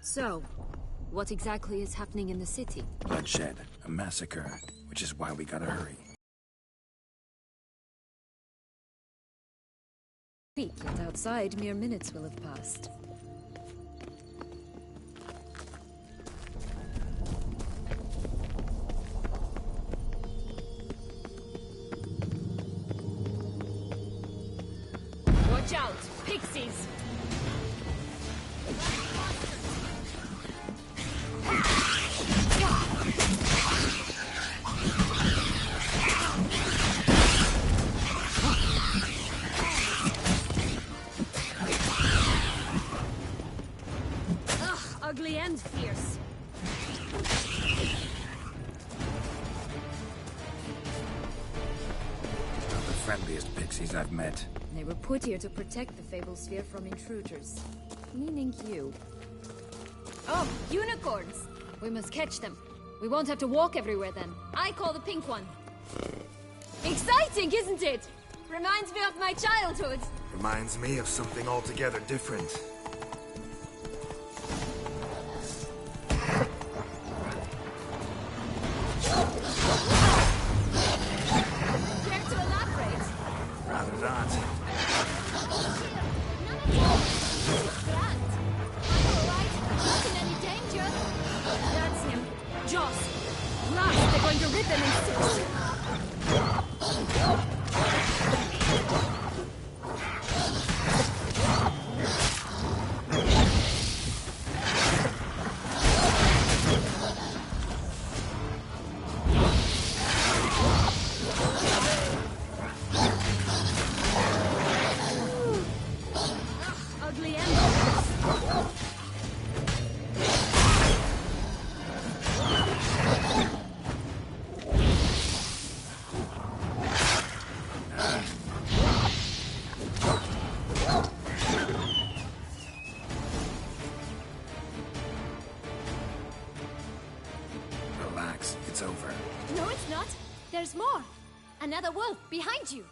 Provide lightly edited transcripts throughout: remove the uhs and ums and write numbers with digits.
So, what exactly is happening in the city? Bloodshed, a massacre, which is why we gotta hurry. Yet outside, mere minutes will have passed. Watch out! Pixies! Ugly and fierce. Not the friendliest pixies I've met. They were put here to protect the Fable Sphere from intruders. Meaning you. Oh, unicorns! We must catch them. We won't have to walk everywhere then. I call the pink one. Exciting, isn't it? Reminds me of my childhood. Reminds me of something altogether different. Care to elaborate? Rather not. Grand. All right, not in any danger. That's him. Joss. Last, they're going to rip them in six. Ugly embers. Relax, it's over. No, it's not. There's more. Another wolf behind you.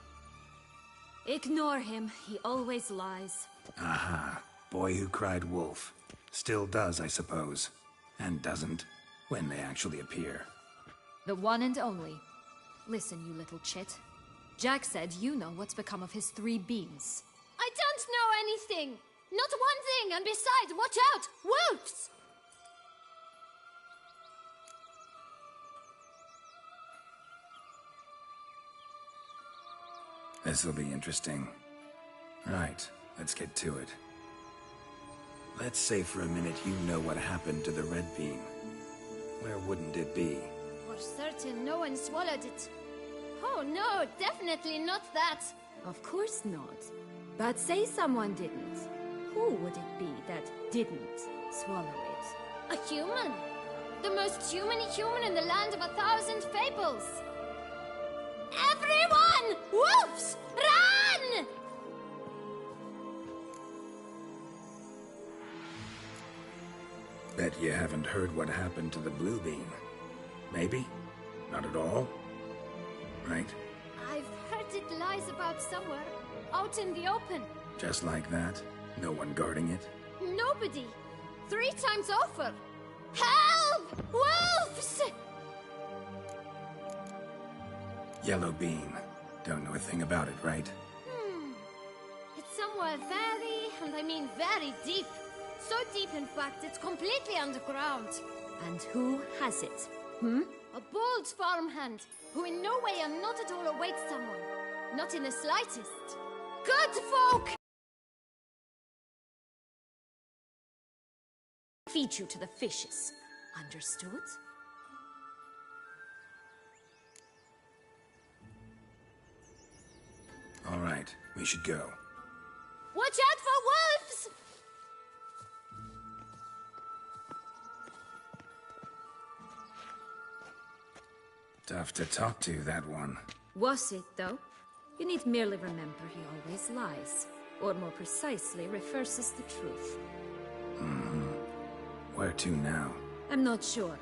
Ignore him. He always lies. Aha. Boy who cried wolf. Still does, I suppose. And doesn't, when they actually appear. The one and only. Listen, you little chit. Jack said you know what's become of his 3 beams. I don't know anything! Not one thing, and besides, watch out! Wolves! This'll be interesting. Right, let's get to it. Let's say for a minute you know what happened to the red beam. Where wouldn't it be? For certain, no one swallowed it. Oh no, definitely not that. Of course not. But say someone didn't. Who would it be that didn't swallow it? A human. The most human-y human in the land of 1,000 fables. Everyone! Wolves! Run! Bet you haven't heard what happened to the blue beam. Maybe? Not at all? Right? I've heard it lies about somewhere, out in the open. Just like that? No one guarding it? Nobody. 3 times over. Help! Wolves! Yellow beam. Don't know a thing about it, right? It's somewhere very, and I mean very deep. So deep, in fact, it's completely underground. And who has it? A bold farmhand, who in no way and not at all awaits someone. Not in the slightest. Good folk! Feed you to the fishes. Understood? All right, we should go. Watch out for wolves! Tough to talk to, that one. Was it, though? You need merely remember he always lies. Or more precisely, reverses the truth. Where to now? I'm not sure.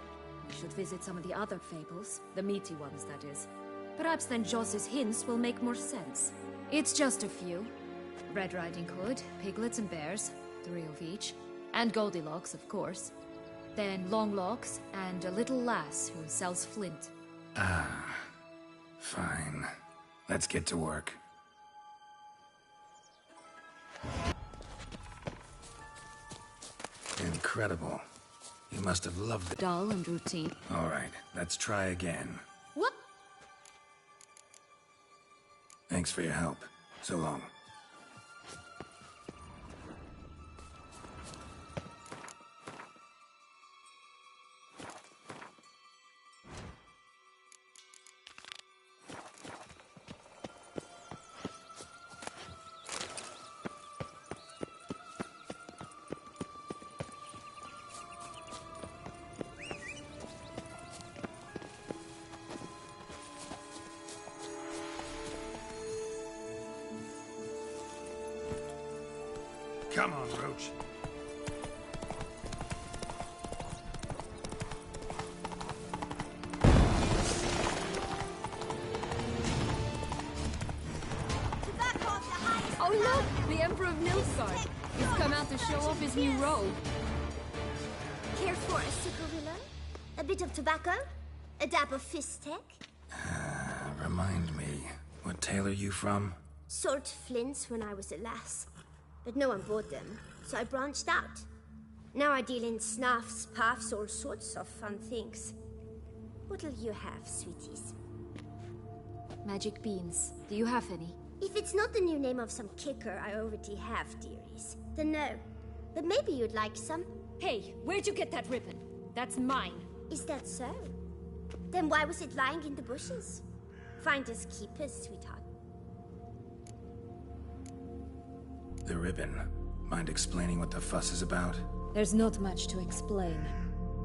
We should visit some of the other fables. The meaty ones, that is. Perhaps then Joss's hints will make more sense. It's just a few. Red Riding Hood, piglets and bears. 3 of each. And Goldilocks, of course. Then Longlocks and a little lass who sells flint. Ah, fine. Let's get to work. Incredible. You must have loved it. Dull and routine. All right, let's try again. What? Thanks for your help. So long. Come on, Roach. Oh look! The Emperor of Nilfgaard. He's come out to show off his new robe. Care for a cigarilla? A bit of tobacco? A dab of fistek? Remind me, what tale are you from? Sold flints when I was a lass. But no one bought them, so I branched out. Now I deal in snuffs, puffs, all sorts of fun things. What'll you have, sweeties? Magic beans. Do you have any? If it's not the new name of some kicker I already have, dearies, then no. But maybe you'd like some? Hey, where'd you get that ribbon? That's mine. Is that so? Then why was it lying in the bushes? Finders keepers, sweetheart. The ribbon. Mind explaining what the fuss is about? There's not much to explain.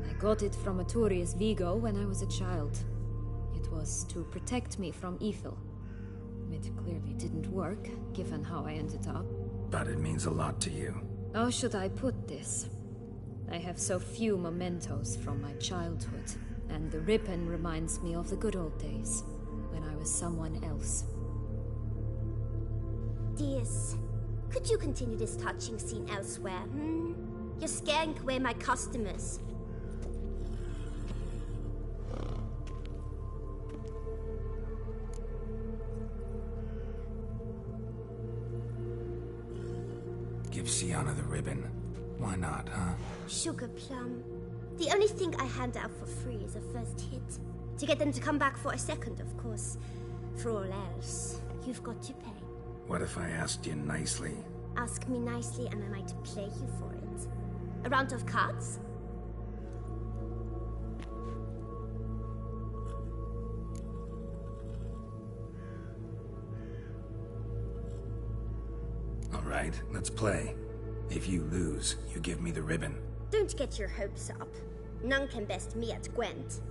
I got it from Aturius Vigo when I was a child. It was to protect me from evil. It clearly didn't work, given how I ended up. But it means a lot to you. How should I put this? I have so few mementos from my childhood, and the ribbon reminds me of the good old days, when I was someone else. Dears, could you continue this touching scene elsewhere, hmm? You're scaring away my customers. Give Sienna the ribbon. Why not, huh? Sugar plum. The only thing I hand out for free is a first hit. To get them to come back for a second, of course. For all else, you've got to pay. What if I asked you nicely? Ask me nicely and I might play you for it. A round of cards? All right, let's play. If you lose, you give me the ribbon. Don't get your hopes up. None can best me at Gwent.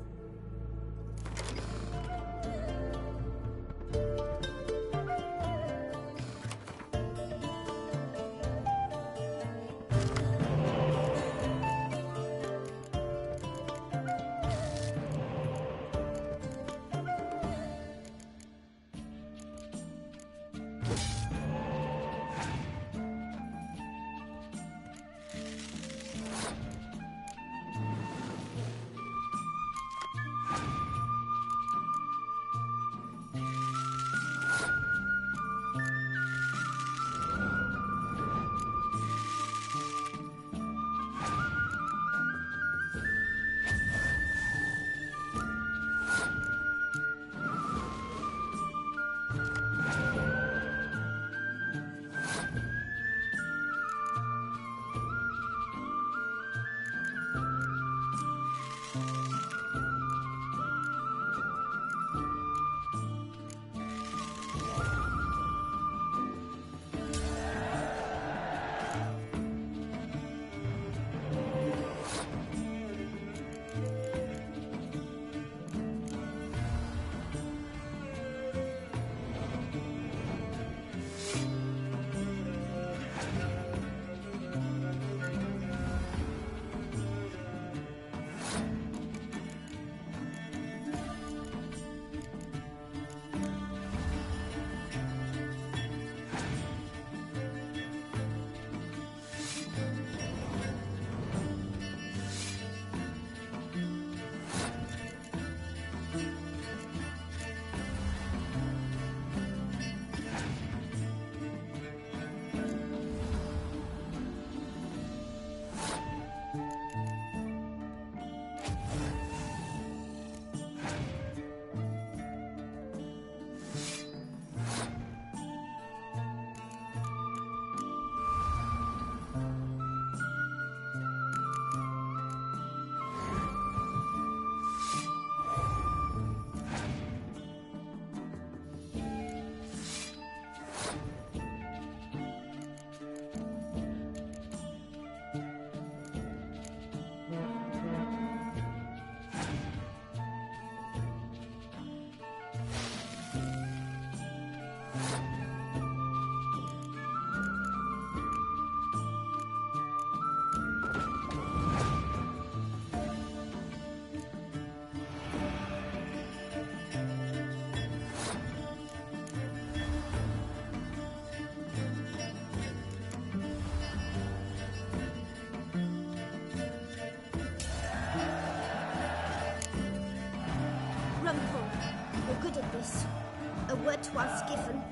once given.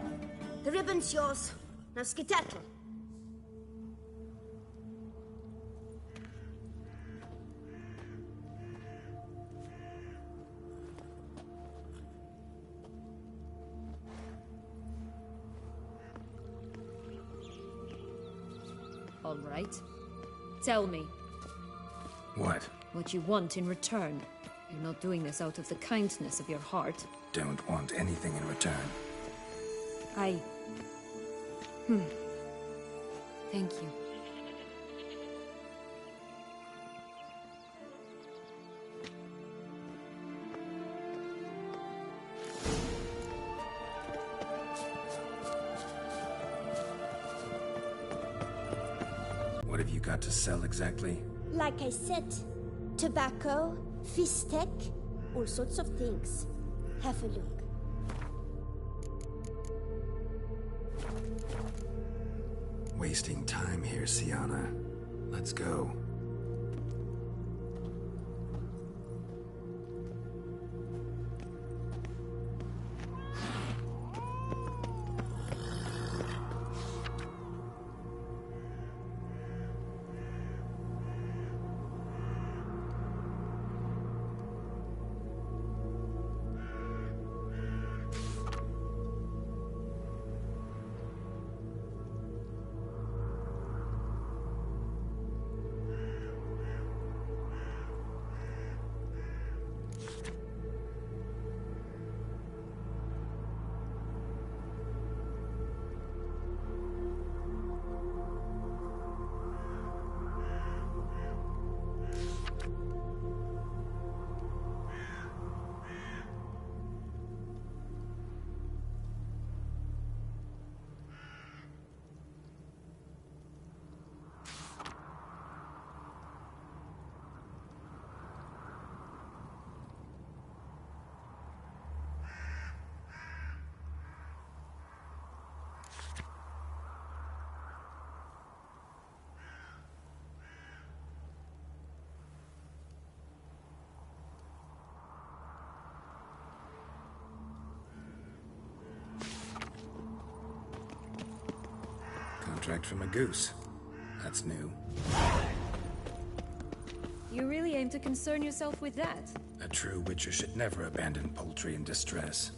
The ribbon's yours. Now skedaddle. All right. Tell me. What? What you want in return. You're not doing this out of the kindness of your heart. Don't want anything in return. Thank you. What have you got to sell exactly? Like I said, tobacco, fish steak, all sorts of things. Have a look. Wasting time here, Sienna. Let's go. Contract from a goose. That's new. You really aim to concern yourself with that? A true witcher should never abandon poultry in distress.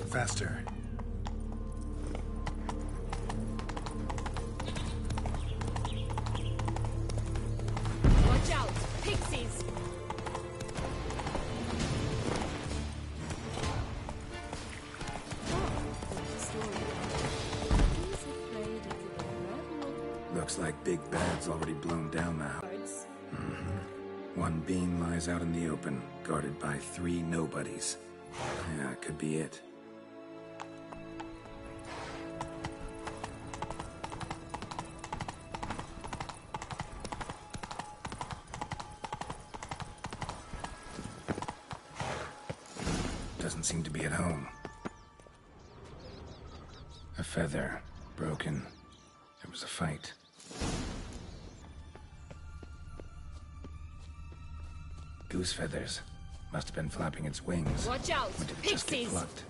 Faster. Watch out! Pixies! Looks like Big Bad's already blown down the house. One beam lies out in the open, guarded by 3 nobodies. Yeah, could be it. Doesn't seem to be at home. A feather, broken. There was a fight. Goose feathers. Must have been flapping its wings. Watch out! Or did it just get Pixies! plucked?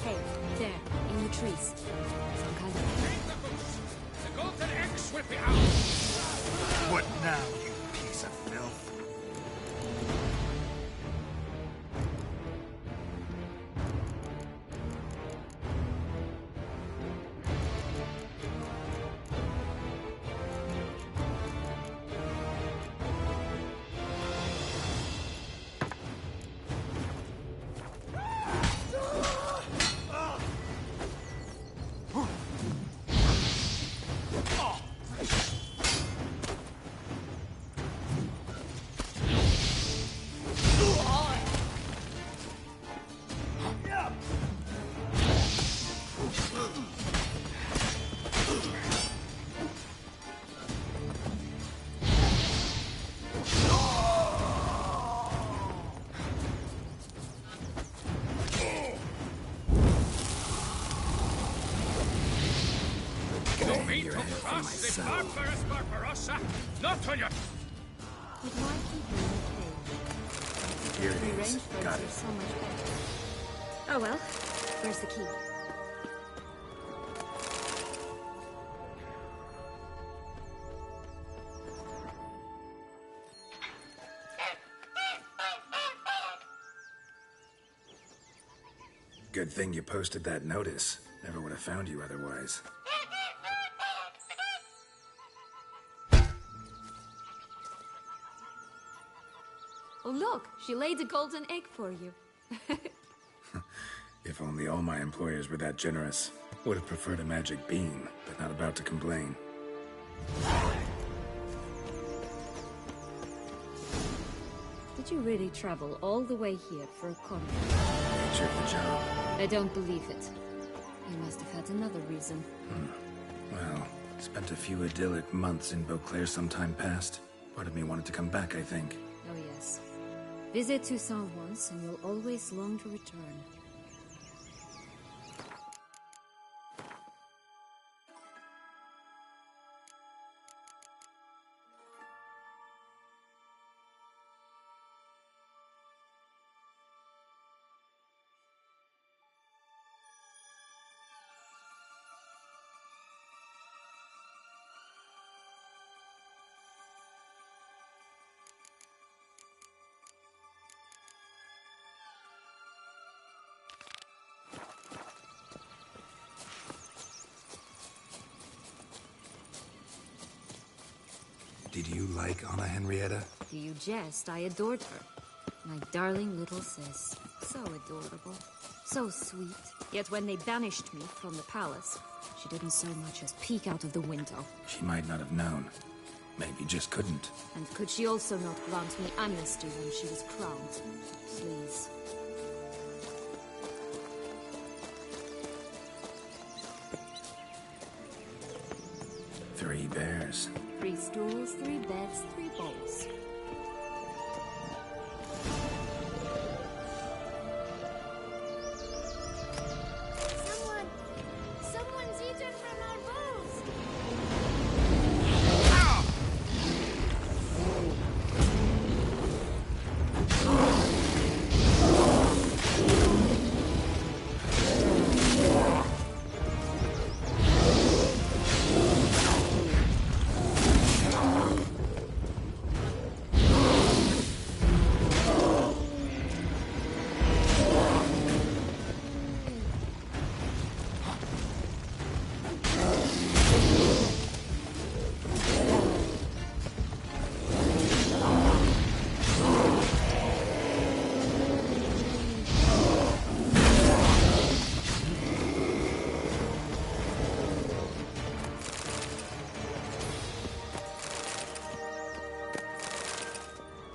Hey, there, in the trees. Some kind of... The golden X will be out! What now, you piece of filth? So... Barbarous Barbarossa! Not on your... But why keep me in the cave? Here it The is. range Got birds it. are so much better. Oh well, where's the key? Good thing you posted that notice. Never would have found you otherwise. Oh look, she laid a golden egg for you. If only all my employers were that generous. Would have preferred a magic bean, but not about to complain. Did you really travel all the way here for a contract? Nature of the job. I don't believe it. You must have had another reason. Well, spent a few idyllic months in Beauclair some time past. Part of me wanted to come back, I think. Oh yes. Visit Toussaint once and you'll always long to return. Did you like Anna Henrietta? Do you jest? I adored her. My darling little sis. So adorable. So sweet. Yet when they banished me from the palace, she didn't so much as peek out of the window. She might not have known. Maybe just couldn't. And could she also not grant me amnesty when she was crowned? Please. Three bears. 3 stools, 3 beds, 3 bowls. Someone's eaten from our bowls.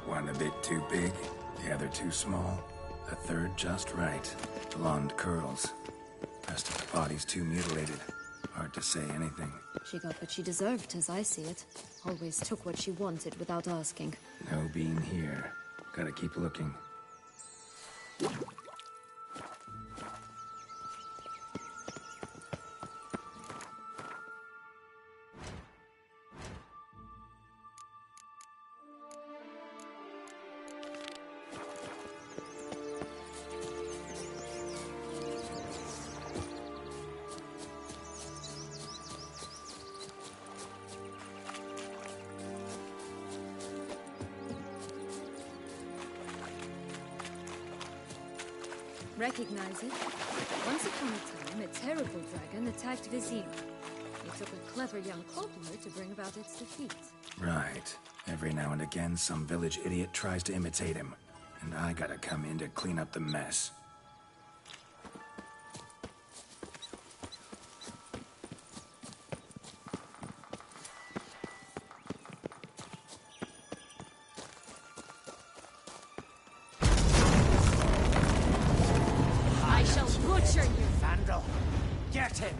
One a bit too big, the other too small. A third just right. Blonde curls. Rest of the body's too mutilated. Hard to say anything. She got what she deserved, as I see it. Always took what she wanted without asking. No bean here. Gotta keep looking. Recognize it? Once upon a time, a terrible dragon attacked Vizir. It took a clever young cobbler to bring about its defeat. Right. Every now and again, some village idiot tries to imitate him. And I gotta come in to clean up the mess. I shall butcher you! Vandal! Get him!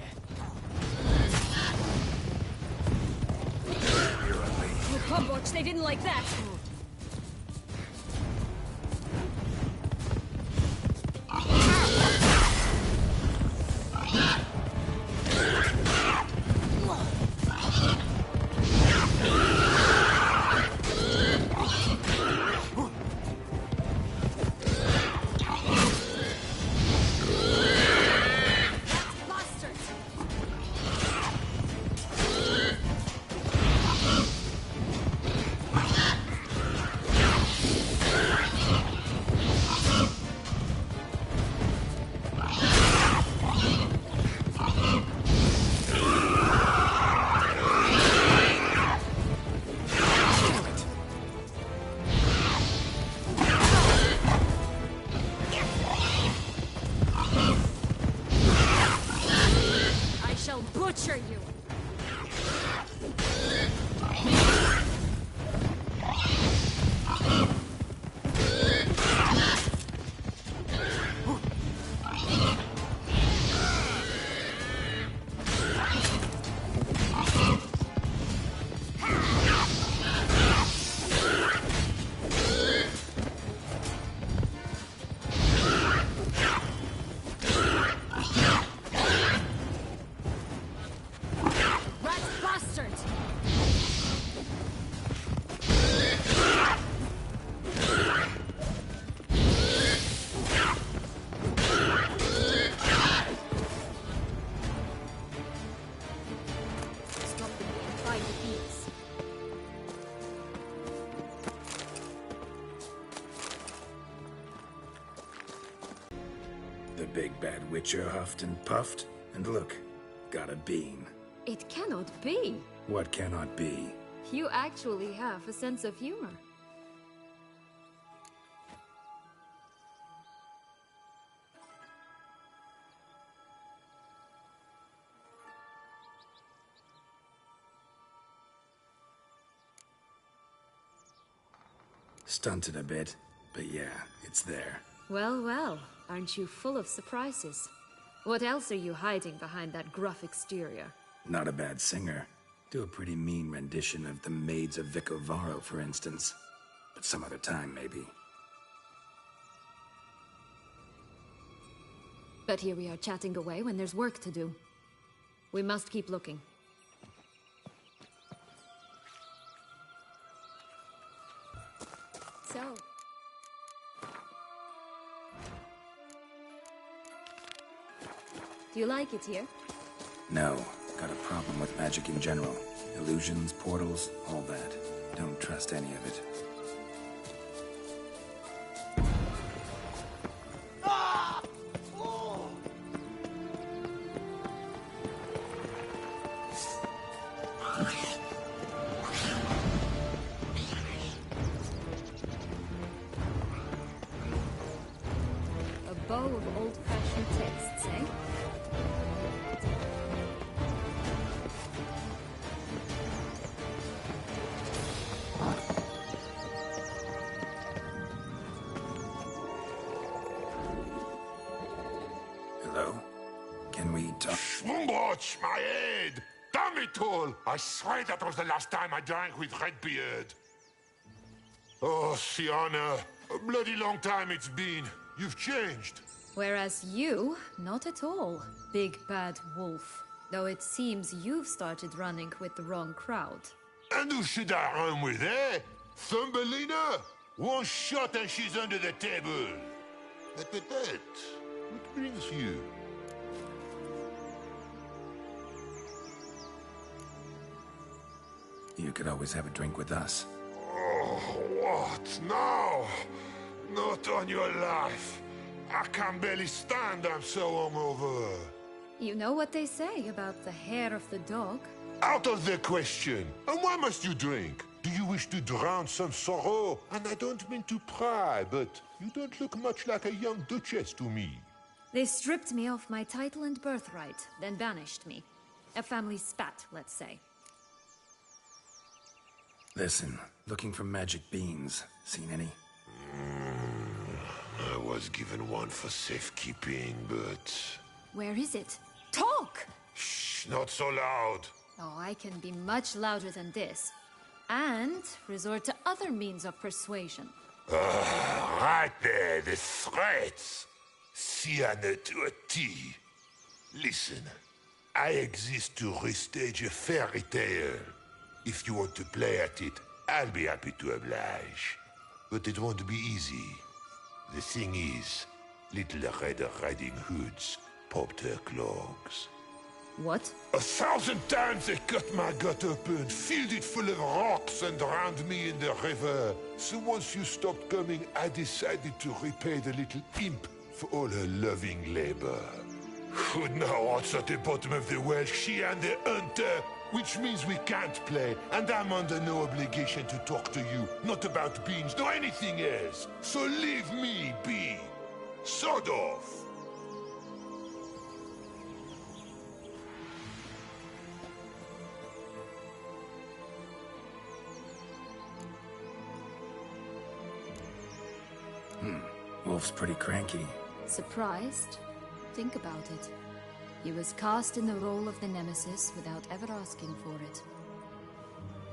Oh, Comboch, they didn't like that! big bad witcher huffed and puffed, and look, got a bean. It cannot be. What cannot be? You actually have a sense of humor. Stunted a bit, but yeah, it's there. Well, well, aren't you full of surprises? What else are you hiding behind that gruff exterior? Not a bad singer. Do a pretty mean rendition of the Maids of Vicovaro, for instance. But some other time, maybe. But here we are chatting away when there's work to do. We must keep looking. So... do you like it here? No. Got a problem with magic in general. Illusions, portals, all that. Don't trust any of it. A bow of old-fashioned texts, eh? Hello? Can we talk? Watch my head! Damn it all! I swear that was the last time I drank with Redbeard. Oh, Sienna, a bloody long time it's been. You've changed. Whereas you, not at all, big bad wolf. Though it seems you've started running with the wrong crowd. And who should I run with, eh? Thumbelina? One shot and she's under the table. But what brings you? You could always have a drink with us. Oh, what now? Not on your life. I can barely stand, I'm so hungover. You know what they say about the hair of the dog? Out of the question. And why must you drink? Do you wish to drown some sorrow? And I don't mean to pry, but you don't look much like a young duchess to me. They stripped me of my title and birthright, then banished me. A family spat, let's say. Listen, looking for magic beans. Seen any? I was given one for safekeeping, but... Where is it? Talk! Shh, not so loud. Oh, I can be much louder than this. And resort to other means of persuasion. Right there, the threats. Sienna to a T. Listen, I exist to restage a fairy tale. If you want to play at it, I'll be happy to oblige. But it won't be easy. The thing is, little Red Riding Hoods popped her clogs. What? 1,000 times they cut my gut open, filled it full of rocks and drowned me in the river. So once you stopped coming, I decided to repay the little imp for all her loving labor. Who now what's at the bottom of the well? She and the hunter, which means we can't play, and I'm under no obligation to talk to you, not about beans, nor anything else. So leave me be. Sod off. Wolf's pretty cranky. Surprised? Think about it. He was cast in the role of the Nemesis without ever asking for it.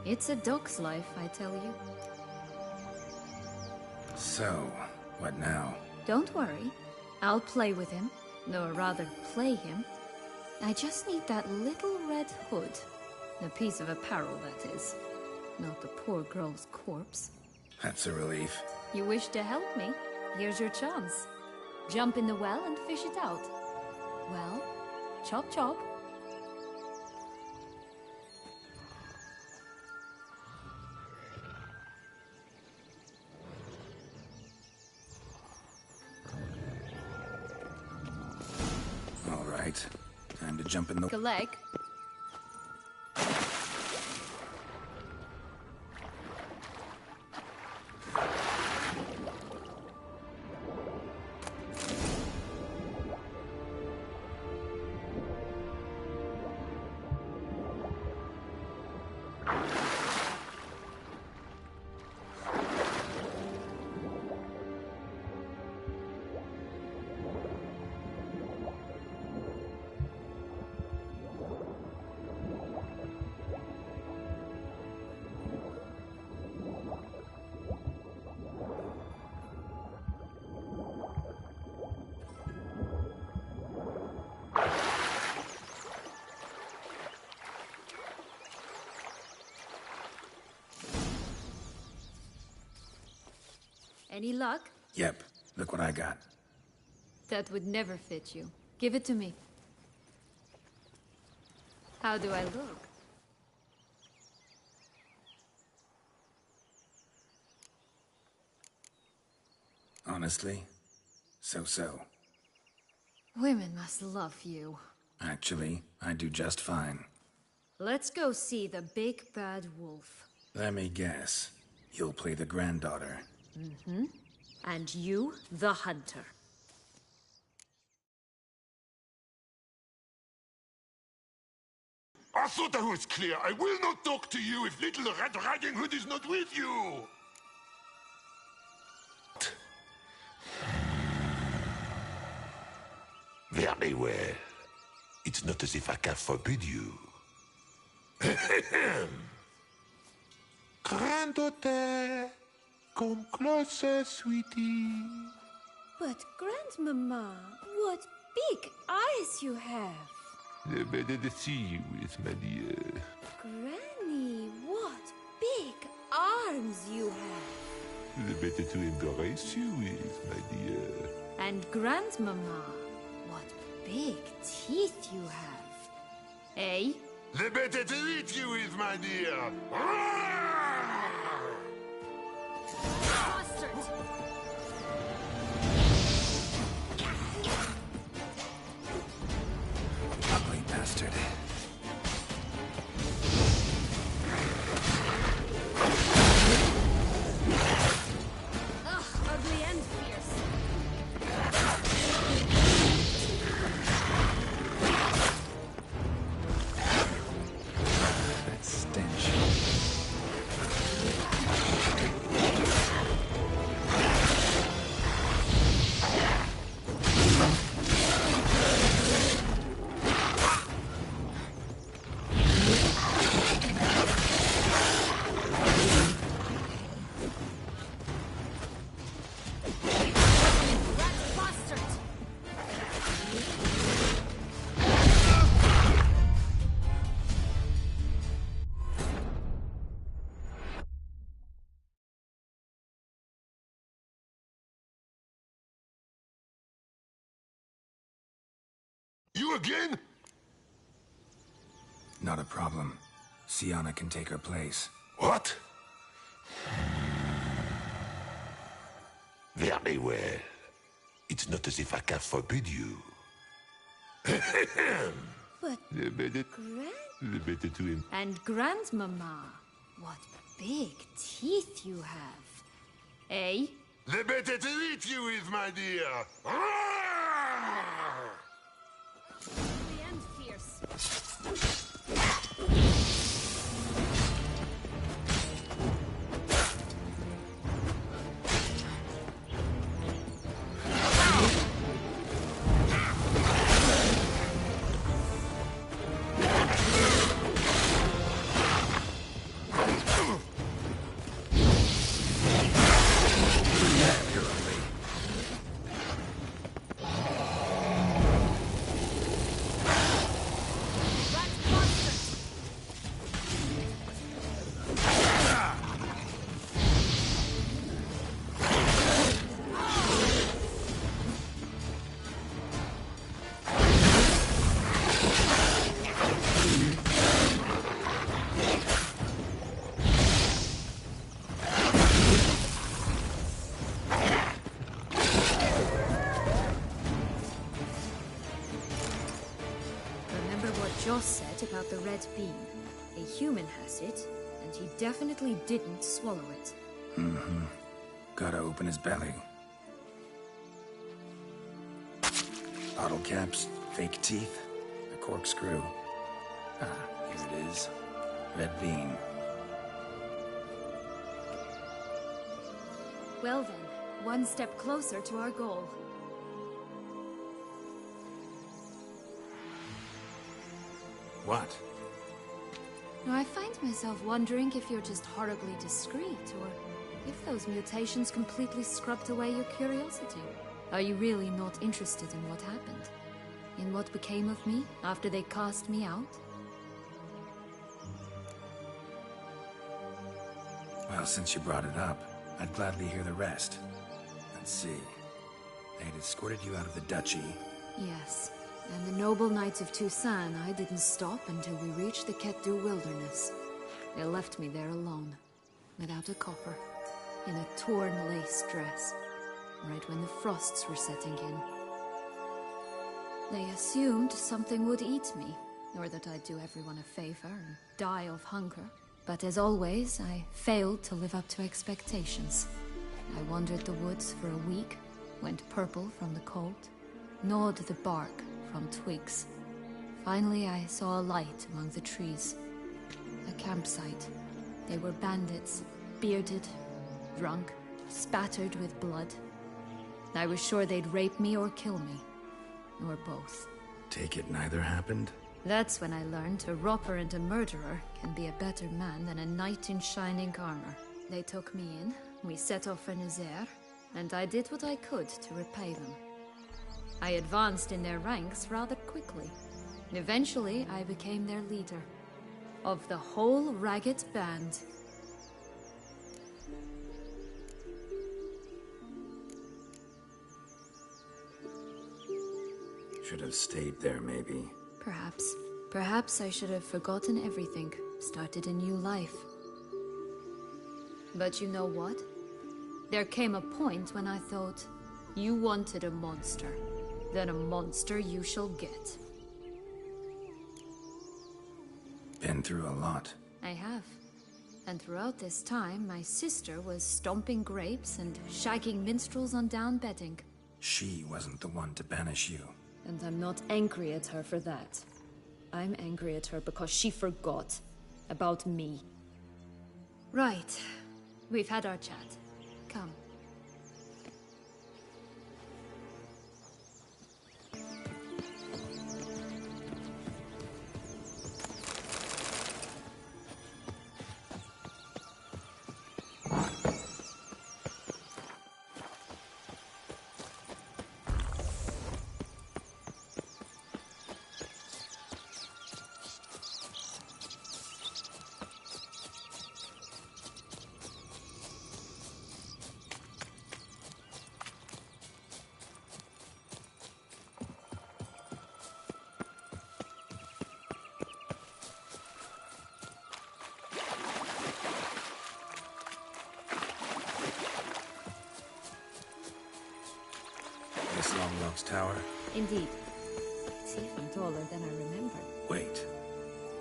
It's a dog's life, I tell you. So, what now? Don't worry. I'll play with him. Or rather, play him. I just need that little red hood. A piece of apparel, that is. Not the poor girl's corpse. That's a relief. You wish to help me? Here's your chance. Jump in the well and fish it out. Well, chop chop. right. Time to jump in the... A leg? Any luck? Yep, look what I got. That would never fit you. Give it to me. How do I look? Honestly, so-so. Women must love you. Actually, I do just fine. Let's go see the big bad wolf. Let me guess. You'll play the granddaughter. Mm-hmm. And you, the hunter. I thought I was clear. I will not talk to you if little Red Riding Hood is not with you. Very well. It's not as if I can forbid you. Granddaughter, come closer, sweetie. But, Grandmama, what big eyes you have. The better to see you with, my dear. Granny, what big arms you have. The better to embrace you with, my dear. And Grandmama, what big teeth you have. Eh? The better to eat you with, my dear. Bastard! Ugly bastard. Ugh, ugly and fierce. That stench. Rat bastard! You again? Not a problem. Sienna can take her place. What? Very well. It's not as if I can forbid you. But, The better, Gran... the better to him. And Grandmama, what big teeth you have. Eh? The better to eat you with, my dear. ugly and fierce. Rat fact about the red bean. A human has it, and he definitely didn't swallow it. Mm-hmm. Gotta open his belly. Bottle caps, fake teeth, a corkscrew. Ah, here it is. Red bean. Well then, one step closer to our goal. What? Now, I find myself wondering if you're just horribly discreet, or if those mutations completely scrubbed away your curiosity. Are you really not interested in what happened? In what became of me after they cast me out? Well, since you brought it up, I'd gladly hear the rest. Let's see. They had escorted you out of the duchy. Yes. And the noble knights of Toussaint, I didn't stop until we reached the Ketdu wilderness. They left me there alone, without a copper, in a torn lace dress, right when the frosts were setting in. They assumed something would eat me, or that I'd do everyone a favor and die of hunger. But as always, I failed to live up to expectations. I wandered the woods for a week, went purple from the cold, gnawed the bark from twigs. Finally, I saw a light among the trees. A campsite. They were bandits, bearded, drunk, spattered with blood. I was sure they'd rape me or kill me. Or both. Take it neither happened? That's when I learned a robber and a murderer can be a better man than a knight in shining armor. They took me in, we set off for Nazaire, and I did what I could to repay them. I advanced in their ranks rather quickly. Eventually, I became their leader. Of the whole ragged band. Should have stayed there, maybe. Perhaps. Perhaps I should have forgotten everything, started a new life. But you know what? There came a point when I thought, you wanted a monster. Then a monster you shall get. Been through a lot. I have. And throughout this time, my sister was stomping grapes and shagging minstrels on down bedding. She wasn't the one to banish you. And I'm not angry at her for that. I'm angry at her because she forgot about me. Right. We've had our chat. Come. This Longlog's tower? Indeed. It's even taller than I remembered. Wait.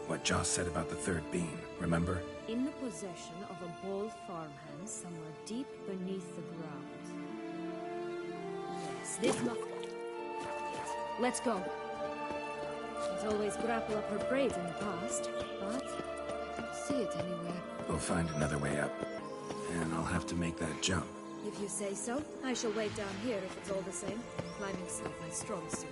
What Joss said about the third beam, remember? In the possession of a bold farmhand somewhere deep beneath the ground. Yes, this must... Let's go. She's always grappled up her braid in the past, but I don't see it anywhere. We'll find another way up. And I'll have to make that jump. If you say so, I shall wait down here if it's all the same. Climbing's not my strong suit.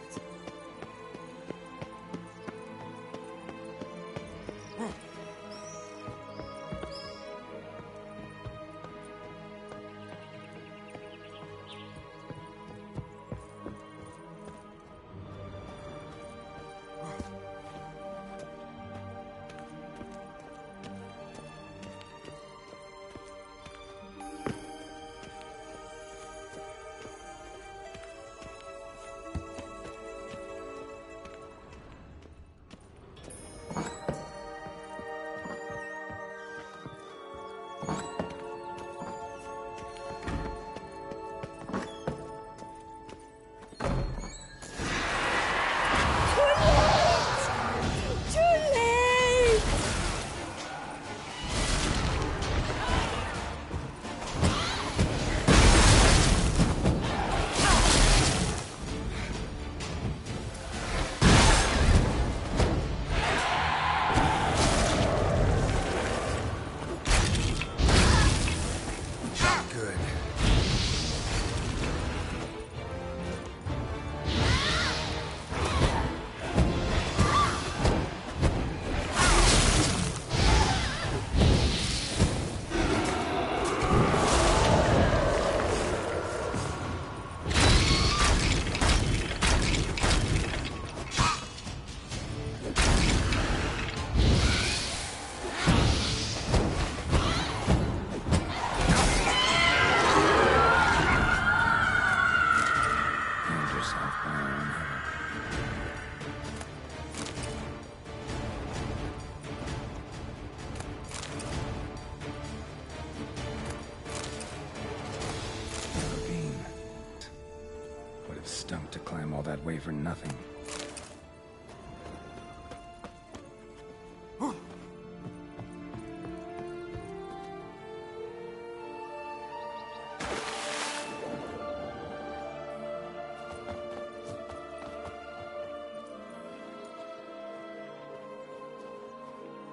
stunk to climb all that way for nothing.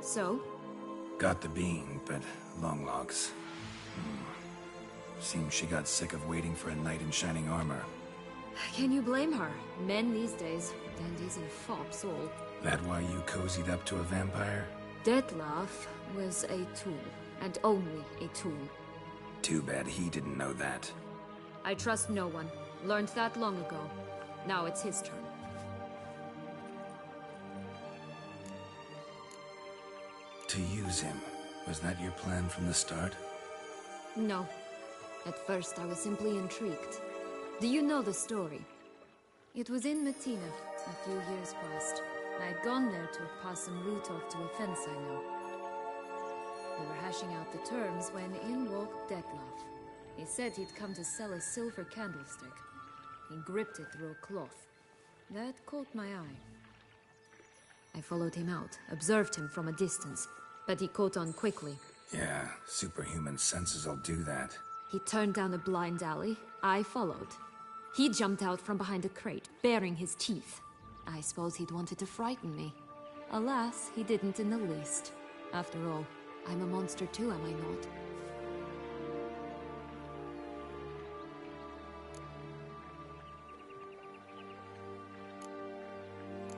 So? Got the bean, but long logs. Seems she got sick of waiting for a knight in shining armor. Can you blame her? Men these days, dandies and fops all. That why you cozied up to a vampire? Detlef was a tool, and only a tool. Too bad he didn't know that. I trust no one. Learned that long ago. Now it's his turn. To use him. Was that your plan from the start? No. At first I was simply intrigued. Do you know the story? It was in Mettina, a few years past. I had gone there to pass some loot off to a fence I know. We were hashing out the terms when in walked Detlef. He said he'd come to sell a silver candlestick. He gripped it through a cloth. That caught my eye. I followed him out, observed him from a distance, but he caught on quickly. Yeah, superhuman senses will do that. He turned down a blind alley. I followed. He jumped out from behind a crate, baring his teeth. I suppose he'd wanted to frighten me. Alas, he didn't in the least. After all, I'm a monster too, am I not?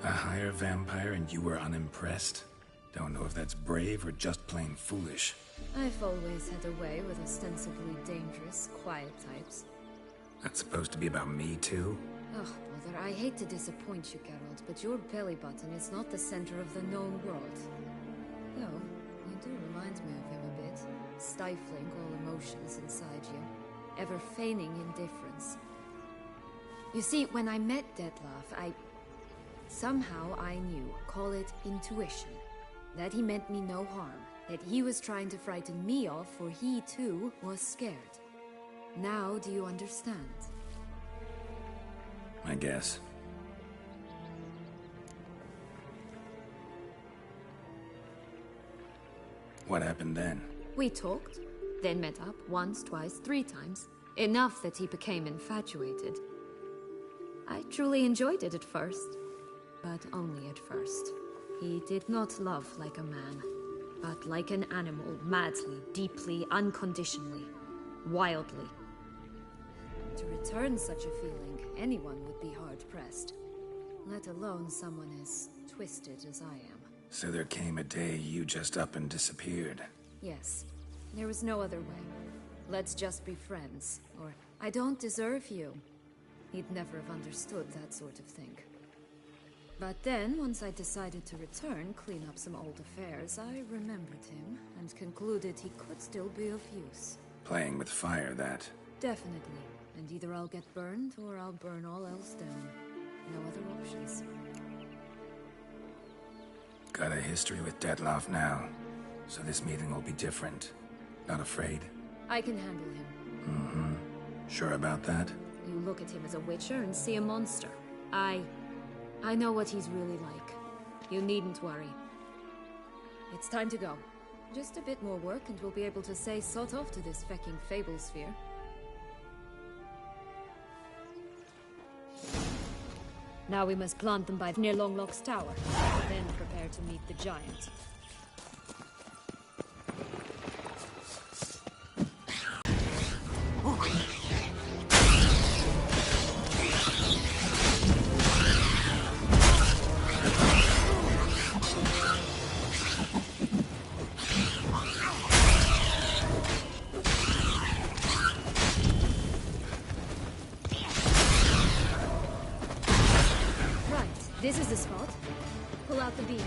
A higher vampire and you were unimpressed? Don't know if that's brave or just plain foolish. I've always had a way with ostensibly dangerous, quiet types. That's supposed to be about me too? Oh, brother, I hate to disappoint you, Geralt, but your belly button is not the center of the known world. Though, you do remind me of him a bit. Stifling all emotions inside you. Ever feigning indifference. You see, when I met Detlef, somehow I knew, call it intuition, that he meant me no harm, that he was trying to frighten me off, for he too was scared. Now do you understand? I guess. What happened then? We talked, then met up once, twice, 3 times. Enough that he became infatuated. I truly enjoyed it at first. But only at first. He did not love like a man, but like an animal, madly, deeply, unconditionally, wildly. To return such a feeling, anyone would be hard-pressed, let alone someone as twisted as I am. So there came a day you just up and disappeared. Yes, there was no other way. Let's just be friends, or I don't deserve you. He'd never have understood that sort of thing. But then, once I decided to return, clean up some old affairs, I remembered him and concluded he could still be of use. Playing with fire, that. Definitely. And either I'll get burned, or I'll burn all else down. No other options. Got a history with Detlef now, so this meeting will be different. Not afraid? I can handle him. Mm-hmm. Sure about that? You look at him as a witcher and see a monster. I know what he's really like. You needn't worry. It's time to go. Just a bit more work and we'll be able to say sod off to this fecking fable sphere. Now we must plant them near Longlock's tower, then prepare to meet the giant. This is the spot. Pull out the beams.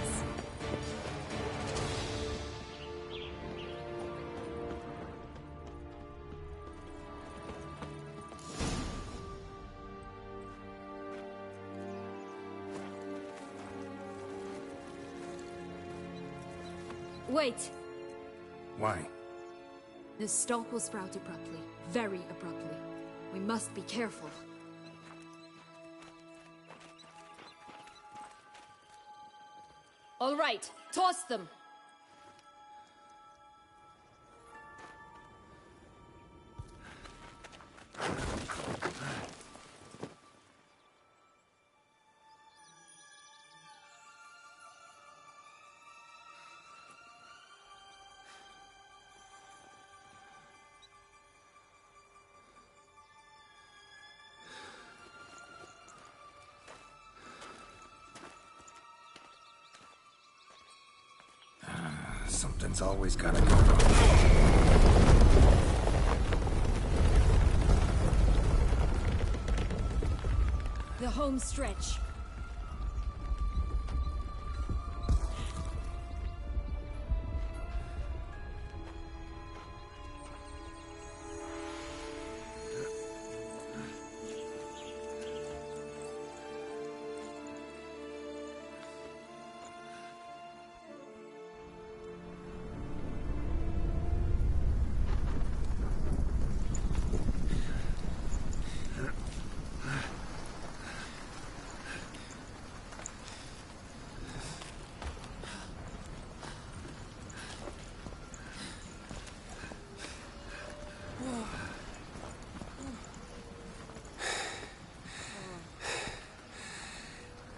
Wait! Why? The stalk will sprout abruptly. Very abruptly. We must be careful. All right, toss them. Something's always gotta go wrong. The home stretch.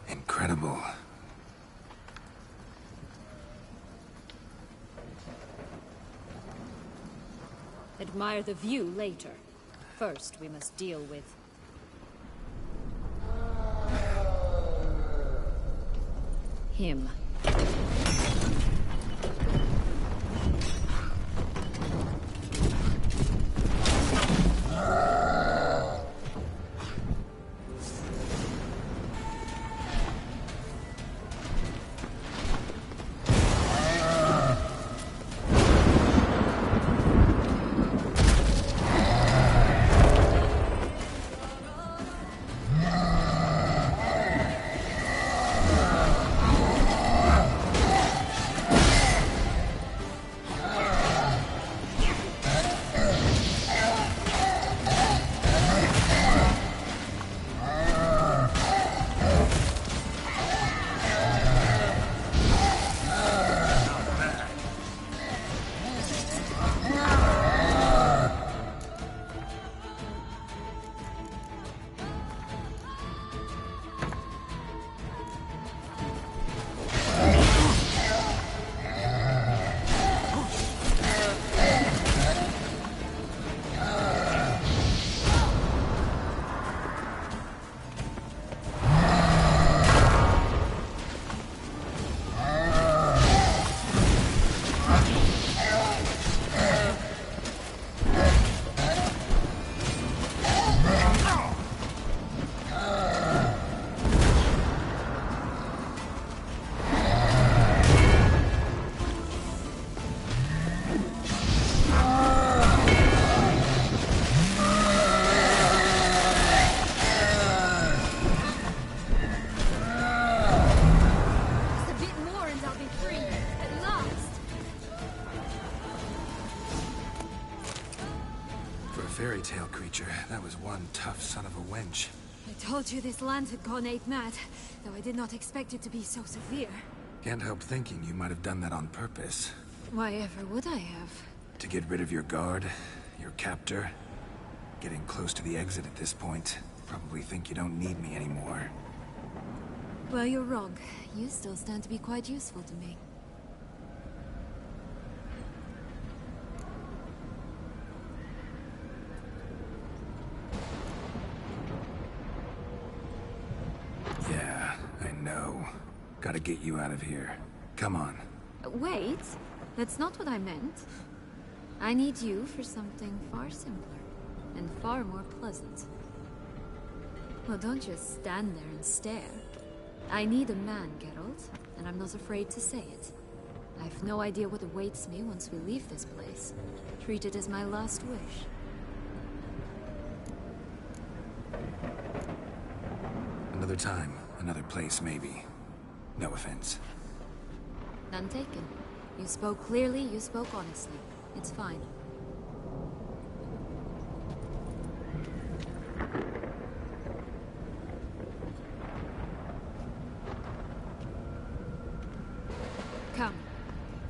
Incredible. Admire the view later. First, we must deal with... him. Fairy tale creature. That was one tough son of a wench. I told you this land had gone ape mad, though I did not expect it to be so severe. Can't help thinking you might have done that on purpose. Why ever would I have? To get rid of your guard, your captor. Getting close to the exit at this point. Probably think you don't need me anymore. Well, you're wrong. You still stand to be quite useful to me. Yeah, I know. Gotta get you out of here. Come on. Wait, that's not what I meant. I need you for something far simpler, and far more pleasant. Well, don't just stand there and stare. I need a man, Geralt, and I'm not afraid to say it. I've no idea what awaits me once we leave this place. Treat it as my last wish. Another time, another place, maybe. No offense. None taken. You spoke clearly, you spoke honestly. It's fine.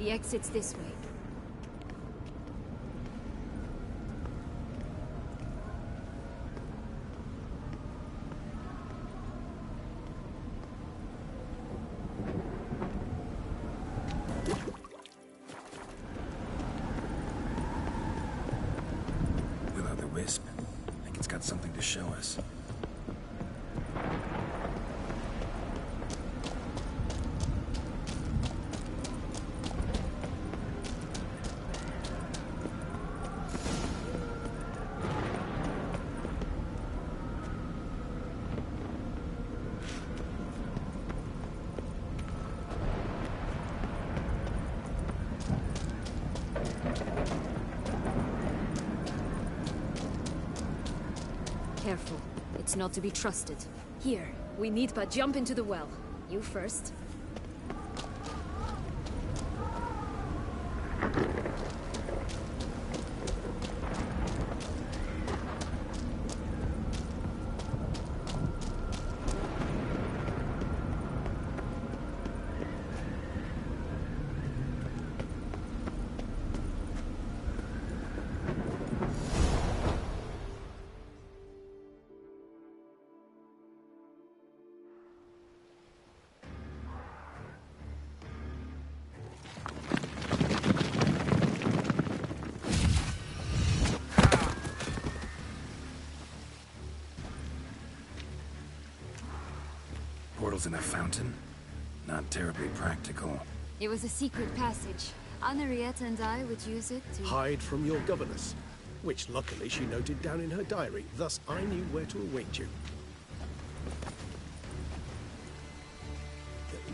The exit's this way. Will-o'-the-wisp. I think it's got something to show us. Careful. It's not to be trusted. Here, we need but jump into the well. You first. Portals in a fountain? Not terribly practical. It was a secret passage. Henriette and I would use it to... Hide from your governess, which luckily she noted down in her diary, thus I knew where to await you.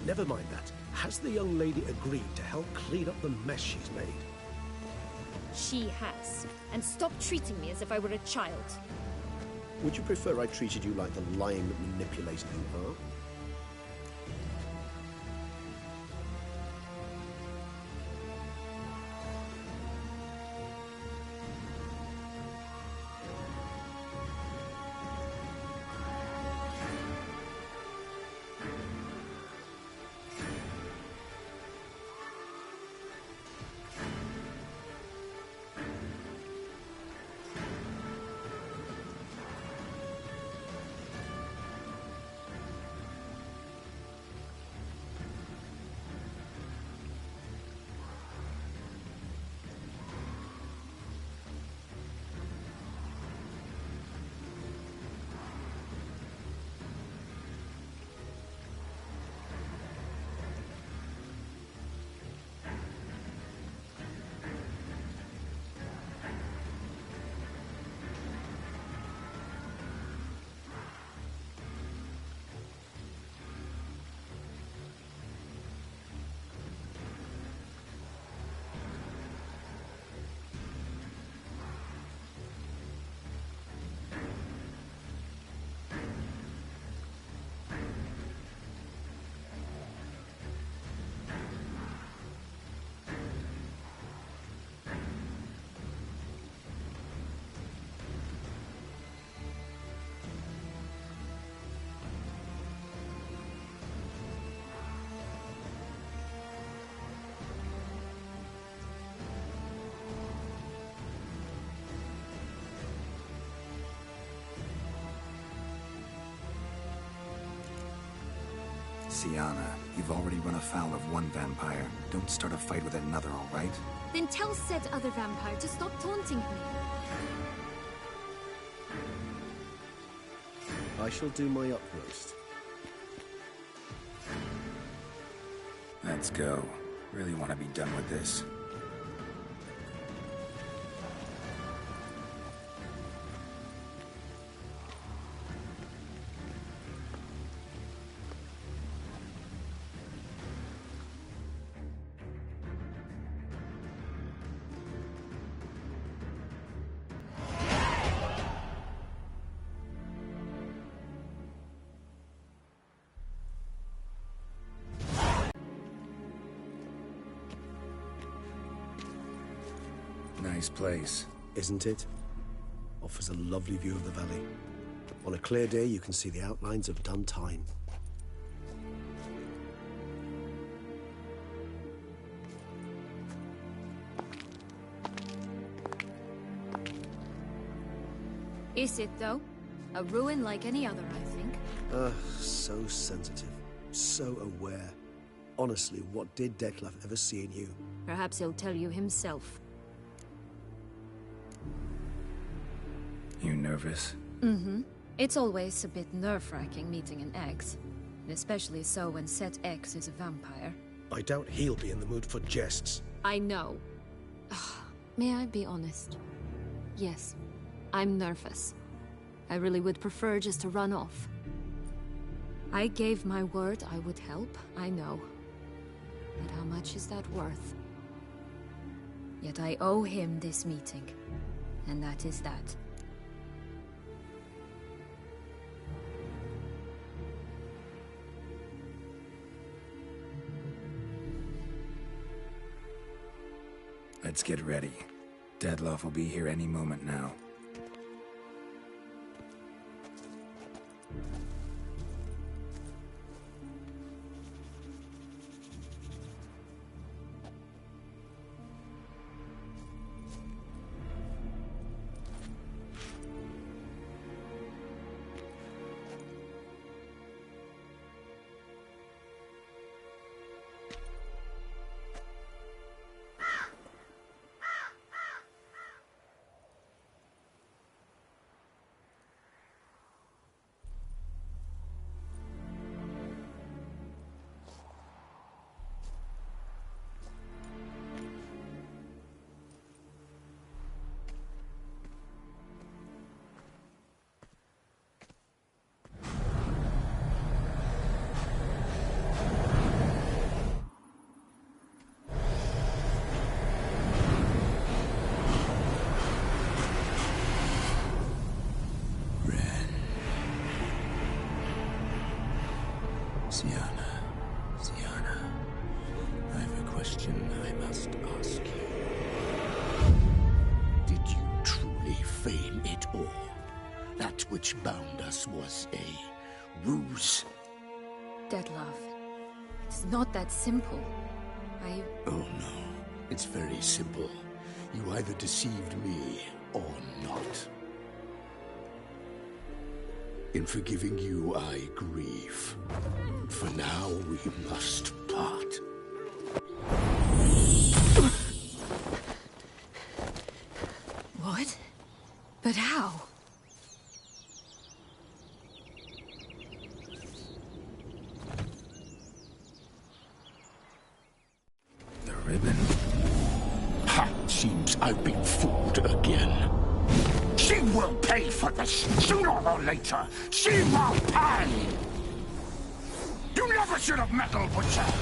Never mind that. Has the young lady agreed to help clean up the mess she's made? She has. And stop treating me as if I were a child. Would you prefer I treated you like the lying manipulator you are? Sienna, you've already run afoul of one vampire. Don't start a fight with another, all right? Then tell said other vampire to stop taunting me. I shall do my utmost. Let's go. Really want to be done with this. Nice place. Isn't it? Offers a lovely view of the valley. On a clear day, you can see the outlines of done time. Is it, though? A ruin like any other, I think. So sensitive. So aware. Honestly, what did Detlef ever see in you? Perhaps he'll tell you himself. You nervous? Mm-hmm. It's always a bit nerve-wracking meeting an ex. And especially so when said ex is a vampire. I doubt he'll be in the mood for jests. I know. May I be honest? Yes, I'm nervous. I really would prefer just to run off. I gave my word I would help, I know. But how much is that worth? Yet I owe him this meeting. And that is that. Let's get ready. Detlef will be here any moment now. Sienna, I have a question I must ask you. Did you truly feign it all? That which bound us was a ruse? Detlef, it's not that simple. Oh no, it's very simple. You either deceived me or not. In forgiving you, I grieve. For now, we must part. What? But how? The ribbon. Ha! Seems I've been fooled again. She will pay for this, sooner or later. She will pay! You never should have meddled with her!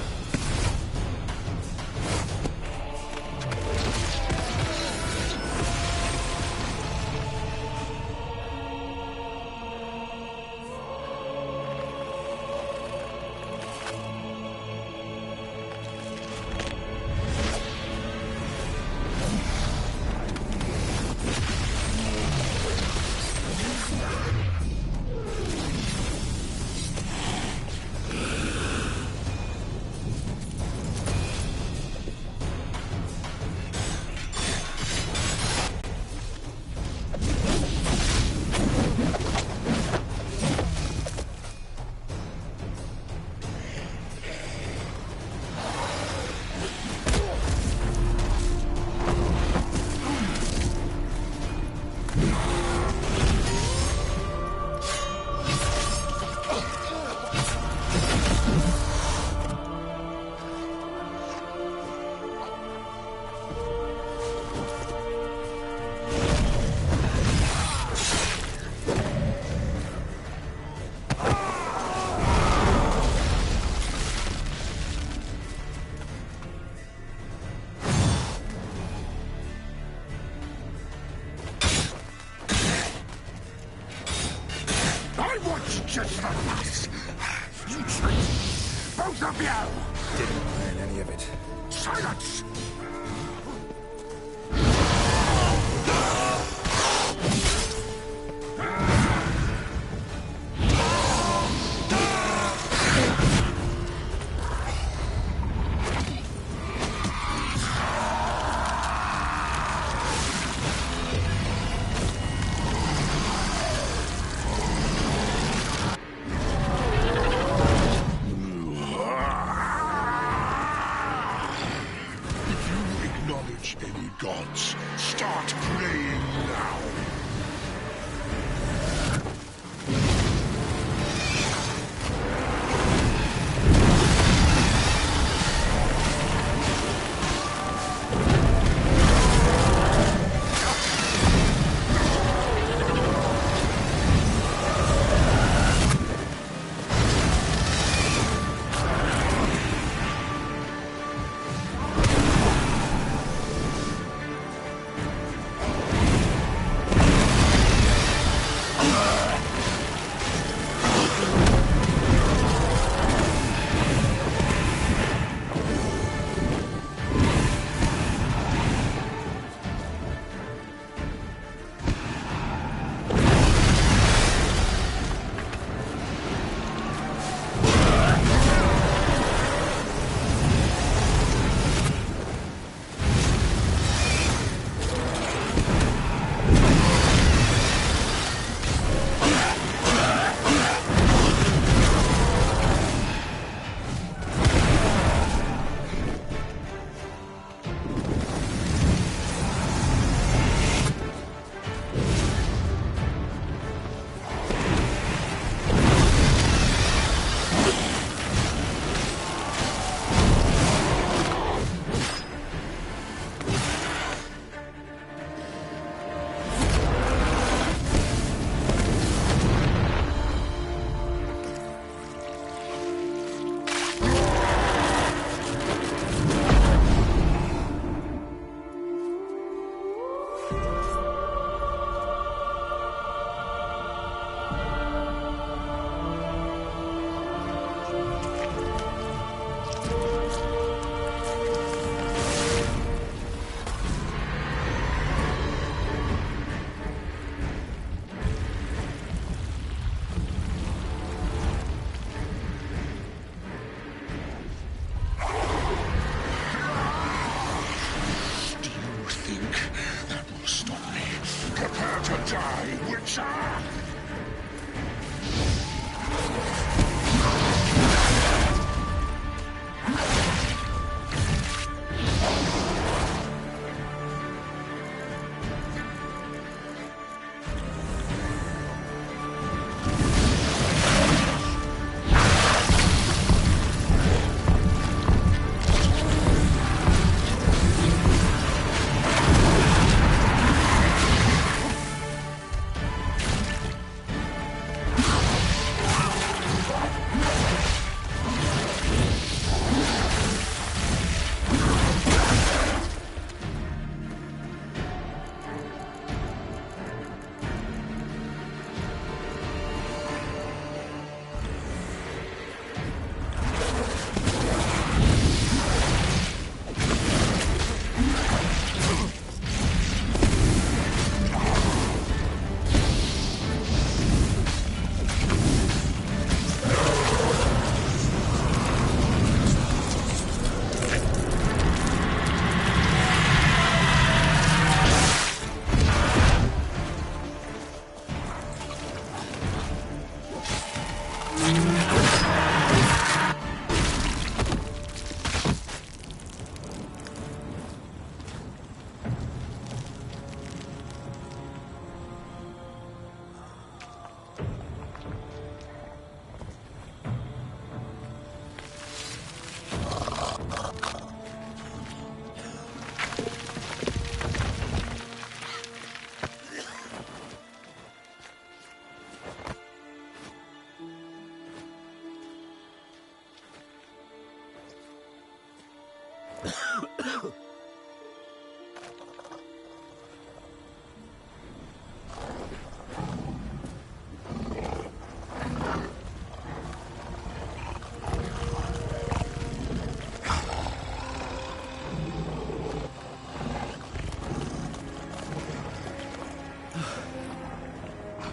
Just for us! You treat! Both of you! Didn't plan any of it. Silence!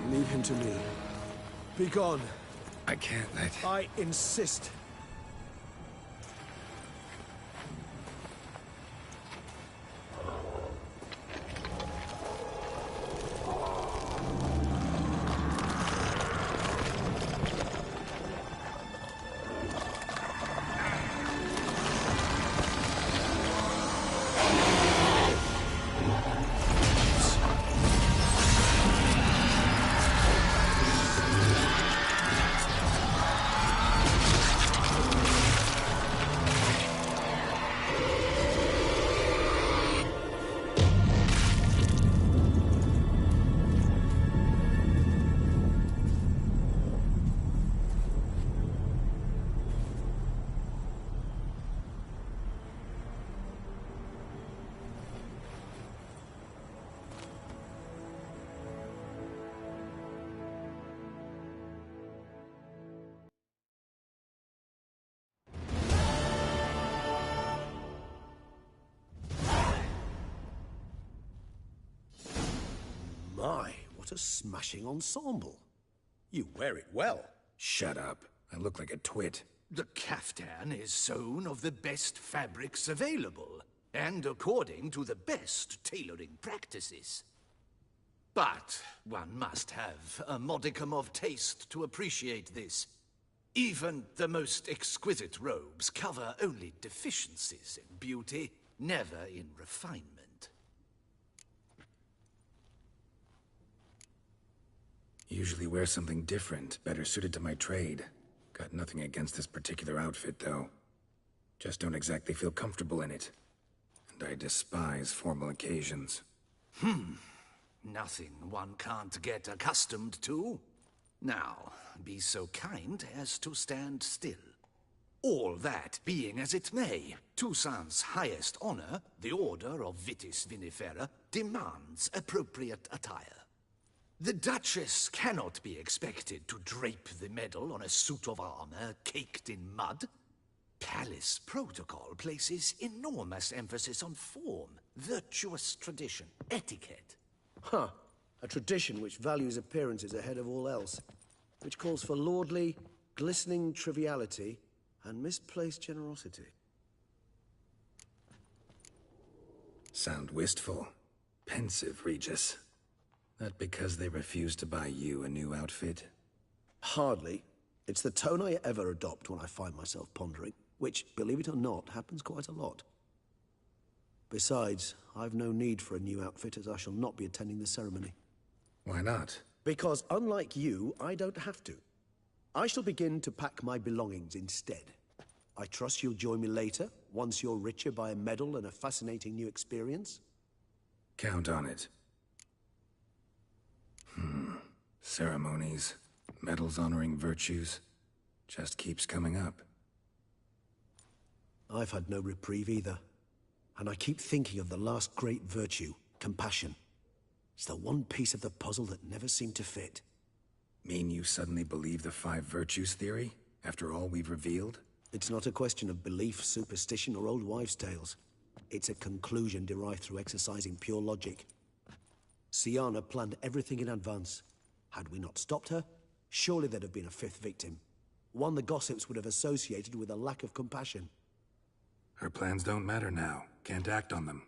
Leave him to me. Be gone. I can't let... I insist. My, what a smashing ensemble. You wear it well. Shut up. I look like a twit. The caftan is sewn of the best fabrics available, and according to the best tailoring practices. But one must have a modicum of taste to appreciate this. Even the most exquisite robes cover only deficiencies in beauty, never in refinement. Usually wear something different, better suited to my trade. Got nothing against this particular outfit, though. Just don't exactly feel comfortable in it. And I despise formal occasions. Nothing one can't get accustomed to. Now, be so kind as to stand still. All that being as it may, Toussaint's highest honor, the Order of Vitis Vinifera, demands appropriate attire. The Duchess cannot be expected to drape the medal on a suit of armor caked in mud. Palace protocol places enormous emphasis on form, virtuous tradition, etiquette. Huh. A tradition which values appearances ahead of all else. Which calls for lordly, glistening triviality and misplaced generosity. Sound wistful. Pensive, Regis. That because they refuse to buy you a new outfit? Hardly. It's the tone I ever adopt when I find myself pondering, which, believe it or not, happens quite a lot. Besides, I've no need for a new outfit as I shall not be attending the ceremony. Why not? Because unlike you, I don't have to. I shall begin to pack my belongings instead. I trust you'll join me later, once you're richer by a medal and a fascinating new experience? Count on it. Ceremonies, medals honoring virtues, just keeps coming up. I've had no reprieve either. And I keep thinking of the last great virtue, compassion. It's the one piece of the puzzle that never seemed to fit. Mean you suddenly believe the 5 virtues theory, after all we've revealed? It's not a question of belief, superstition, or old wives' tales. It's a conclusion derived through exercising pure logic. Sienna planned everything in advance. Had we not stopped her, surely there'd have been a 5th victim. One the gossips would have associated with a lack of compassion. Her plans don't matter now. Can't act on them.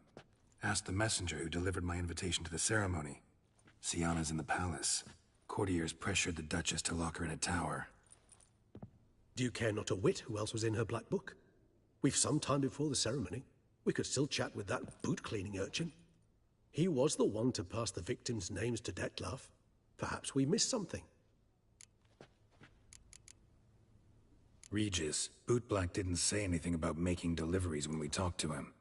Ask the messenger who delivered my invitation to the ceremony. Sienna's in the palace. Courtiers pressured the Duchess to lock her in a tower. Do you care not a whit who else was in her black book? We've some time before the ceremony. We could still chat with that boot-cleaning urchin. He was the one to pass the victims' names to Detlef. Perhaps we missed something. Regis, Bootblack didn't say anything about making deliveries when we talked to him.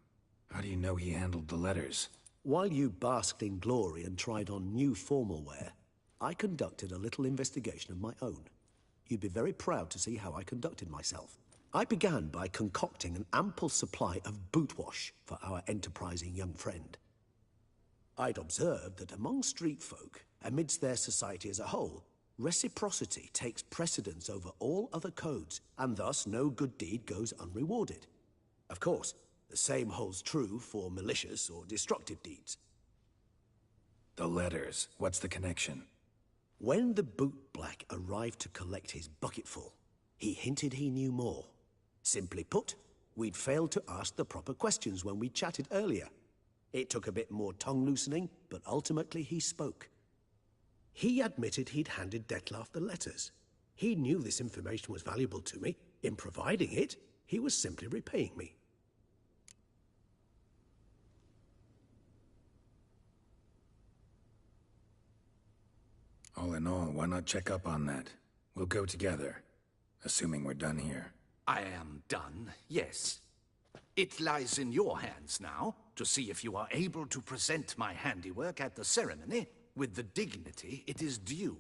How do you know he handled the letters? While you basked in glory and tried on new formal wear, I conducted a little investigation of my own. You'd be very proud to see how I conducted myself. I began by concocting an ample supply of boot wash for our enterprising young friend. I'd observed that among street folk, amidst their society as a whole, reciprocity takes precedence over all other codes, and thus no good deed goes unrewarded. Of course, the same holds true for malicious or destructive deeds. The letters, what's the connection? When the bootblack arrived to collect his bucketful, he hinted he knew more. Simply put, we'd failed to ask the proper questions when we chatted earlier. It took a bit more tongue-loosening, but ultimately he spoke. He admitted he'd handed Detlef the letters. He knew this information was valuable to me. In providing it, he was simply repaying me. All in all, why not check up on that? We'll go together, assuming we're done here. I am done, yes. It lies in your hands now to see if you are able to present my handiwork at the ceremony with the dignity it is due.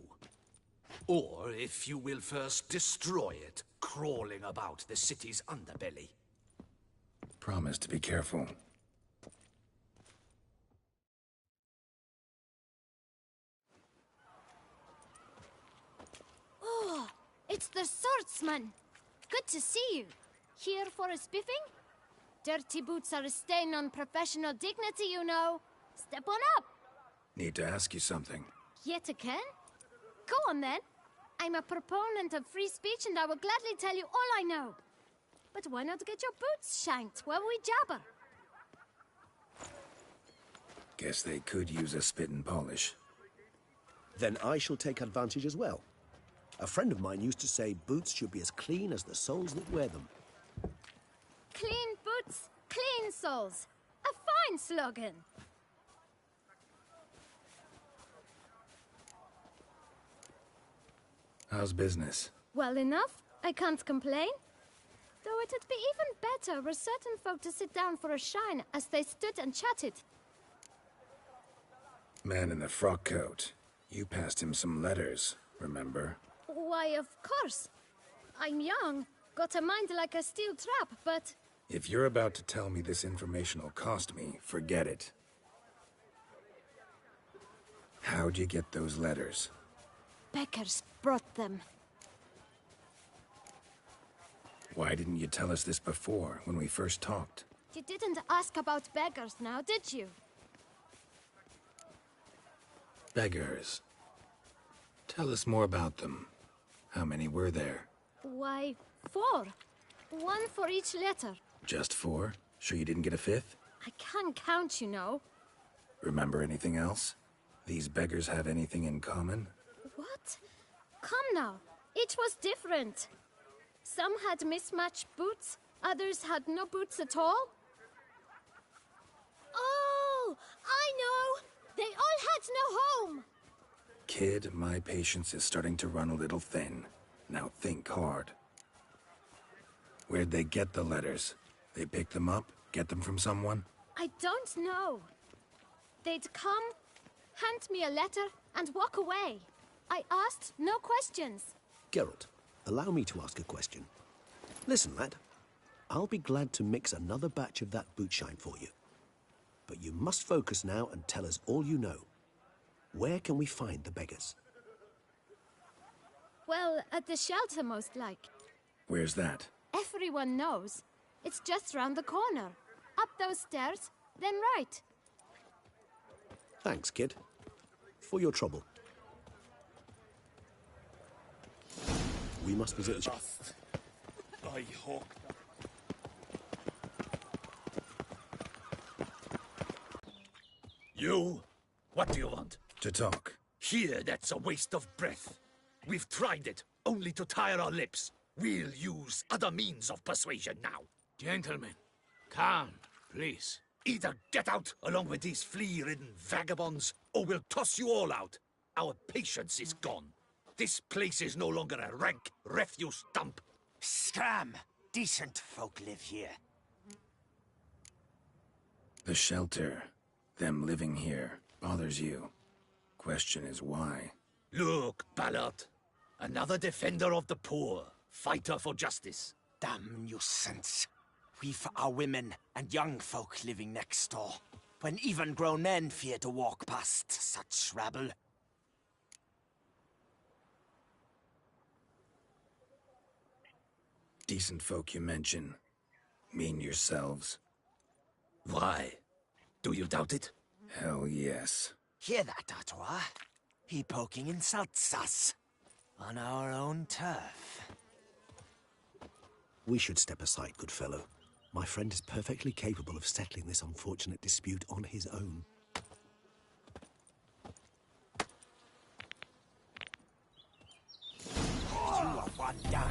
Or if you will first destroy it, crawling about the city's underbelly. Promise to be careful. Oh, it's the swordsman. Good to see you. Here for a spiffing? Dirty boots are a stain on professional dignity, you know. Step on up. Need to ask you something. Yet again? Go on then. I'm a proponent of free speech and I will gladly tell you all I know. But why not get your boots shanked while we jabber? Guess they could use a spit and polish. Then I shall take advantage as well. A friend of mine used to say boots should be as clean as the soles that wear them. Clean boots, clean soles. A fine slogan. How's business? Well enough. I can't complain. Though it'd be even better were certain folk to sit down for a shine as they stood and chatted. Man in the frock coat. You passed him some letters, remember? Why, of course. I'm young, got a mind like a steel trap, but... If you're about to tell me this information will cost me, forget it. How'd you get those letters? Beggars brought them. Why didn't you tell us this before, when we first talked? You didn't ask about beggars now, did you? Beggars. Tell us more about them. How many were there? Why, 4. 1 for each letter. Just 4? Sure you didn't get a 5th? I can't count, you know. Remember anything else? These beggars have anything in common? What? Come now. Each was different. Some had mismatched boots, others had no boots at all. Oh, I know! They all had no home! Kid, my patience is starting to run a little thin. Now think hard. Where'd they get the letters? They pick them up? Get them from someone? I don't know. They'd come, hand me a letter, and walk away. I asked no questions. Geralt, allow me to ask a question. Listen, lad. I'll be glad to mix another batch of that bootshine for you. But you must focus now and tell us all you know. Where can we find the beggars? Well, at the shelter, most like. Where's that? Everyone knows. It's just round the corner. Up those stairs, then right. Thanks, kid. For your trouble. We must visit the... I hope. You? What do you want? To talk. Here, that's a waste of breath. We've tried it, only to tire our lips. We'll use other means of persuasion now. Gentlemen, calm, please. Either get out along with these flea-ridden vagabonds, or we'll toss you all out. Our patience is gone. This place is no longer a rank refuse dump. Scram! Decent folk live here. The shelter, them living here, bothers you. Question is why? Look, Ballard. Another defender of the poor. Fighter for justice. Damn nuisance. We've our women and young folk living next door, when even grown men fear to walk past such rabble. Decent folk you mention. Mean yourselves? Why? Do you doubt it? Hell yes. Hear that, Artois? He poking insults us. On our own turf. We should step aside, good fellow. My friend is perfectly capable of settling this unfortunate dispute on his own. You are one down.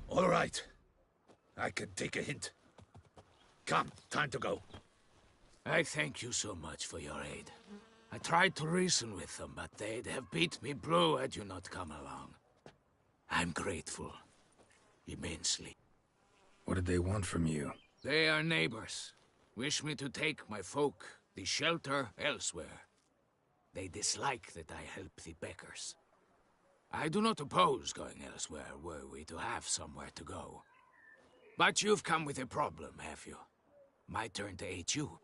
All right. I can take a hint. Come, time to go. I thank you so much for your aid. I tried to reason with them, but they'd have beat me blue had you not come along. I'm grateful. Immensely. What did they want from you? They are neighbors. Wish me to take my folk, the shelter, elsewhere. They dislike that I help the beggars. I do not oppose going elsewhere were we to have somewhere to go. But you've come with a problem, have you? My turn to aid you.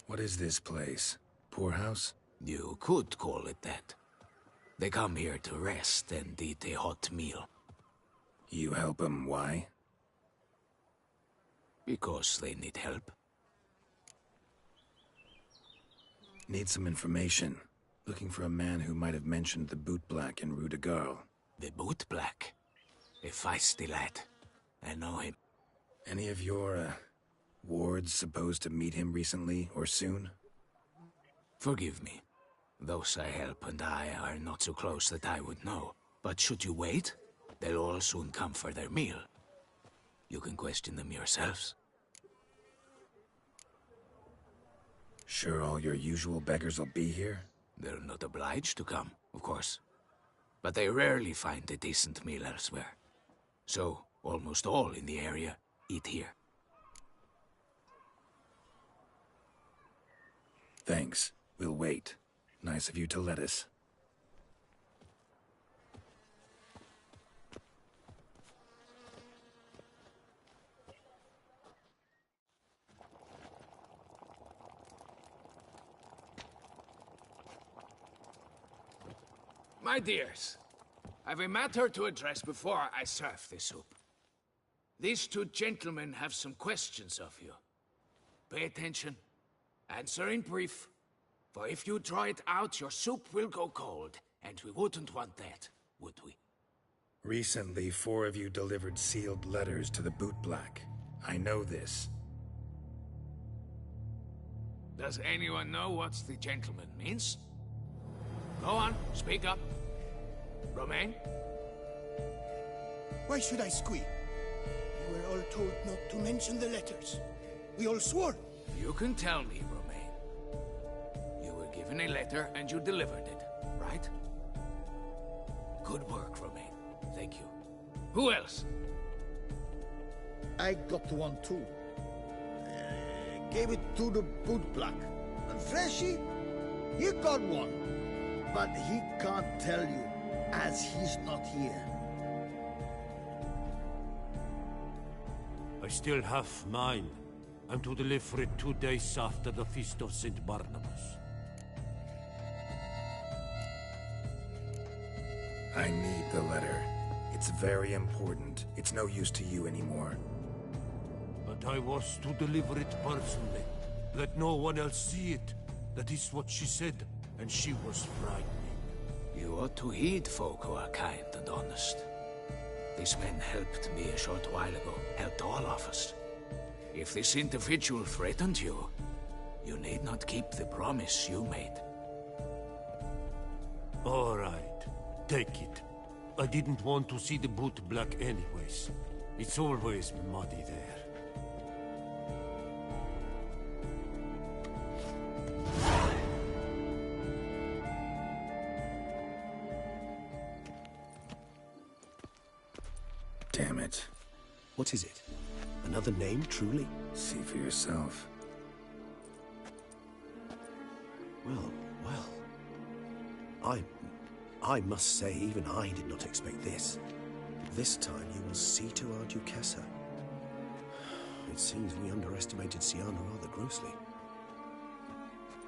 What is this place? Poorhouse? You could call it that. They come here to rest and eat a hot meal. You help them, why? Because they need help. Need some information. Looking for a man who might have mentioned the boot black in Rue de Garl. The boot black? A feisty lad. I know him. Any of your, wards supposed to meet him recently or soon? Forgive me. Those I help and I are not so close that I would know. But should you wait, they'll all soon come for their meal. You can question them yourselves. Sure all your usual beggars will be here? They're not obliged to come, of course. But they rarely find a decent meal elsewhere. So, almost all in the area eat here. Thanks. We'll wait. Nice of you to let us. My dears, I've a matter to address before I serve the soup. These two gentlemen have some questions of you. Pay attention. Answer in brief. For if you draw it out, your soup will go cold. And we wouldn't want that, would we? Recently, 4 of you delivered sealed letters to the boot black. I know this. Does anyone know what the gentleman means? Go on, speak up. Romain? Why should I squeal? We were all told not to mention the letters. We all swore. You can tell me, Romain. You were given a letter and you delivered it, right? Good work, Romain. Thank you. Who else? I got one too. Gave it to the boot black. And Freshy, he got one. But he can't tell you, as he's not here. I still have mine. I'm to deliver it 2 days after the Feast of St. Barnabas. I need the letter. It's very important. It's no use to you anymore. But I was to deliver it personally. Let no one else see it. That is what she said, and she was frightening. You ought to heed folk who are kind and honest. These men helped me a short while ago, helped all of us. If this individual threatened you, you need not keep the promise you made. All right, take it. I didn't want to see the boot black anyways. It's always muddy there. Damn it. What is it? Another name, truly? See for yourself. Well. I must say, even I did not expect this. This time you will see to our Duchessa. It seems we underestimated Siana rather grossly.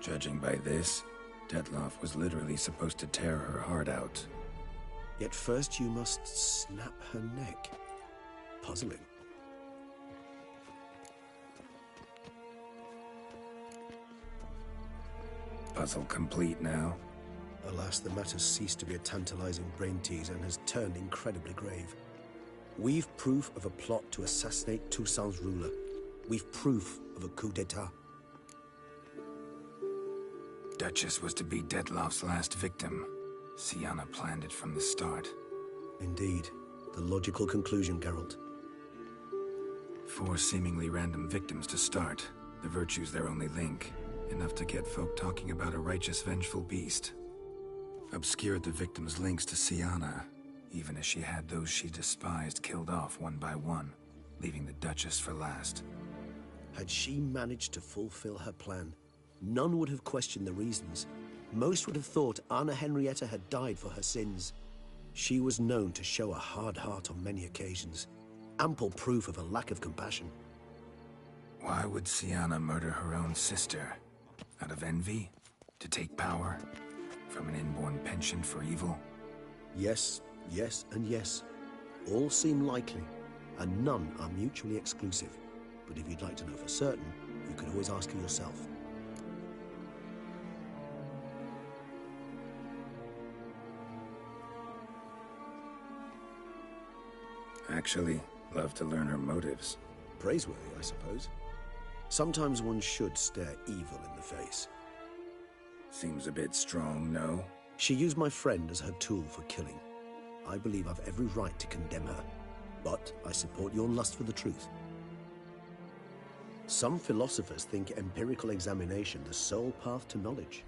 Judging by this, Detloff was literally supposed to tear her heart out. Yet first you must snap her neck. Puzzling. Puzzle complete now. Alas, the matter's ceased to be a tantalizing brain teaser and has turned incredibly grave. We've proof of a plot to assassinate Toussaint's ruler. We've proof of a coup d'etat. Duchess was to be Detloff's last victim. Siana planned it from the start. Indeed. The logical conclusion, Geralt. 4 seemingly random victims to start. The virtue's their only link. Enough to get folk talking about a righteous, vengeful beast. Obscured the victims' links to Siana, even as she had those she despised killed off one by one, leaving the Duchess for last. Had she managed to fulfill her plan, none would have questioned the reasons. Most would have thought Anna Henrietta had died for her sins. She was known to show a hard heart on many occasions. Ample proof of a lack of compassion. Why would Siana murder her own sister? Out of envy? To take power? From an inborn penchant for evil? Yes, yes, and yes. All seem likely, and none are mutually exclusive. But if you'd like to know for certain, you can always ask her yourself. Actually, love to learn her motives. Praiseworthy, I suppose. Sometimes one should stare evil in the face. Seems a bit strong, no? She used my friend as her tool for killing. I believe I've every right to condemn her, but I support your lust for the truth. Some philosophers think empirical examination the sole path to knowledge.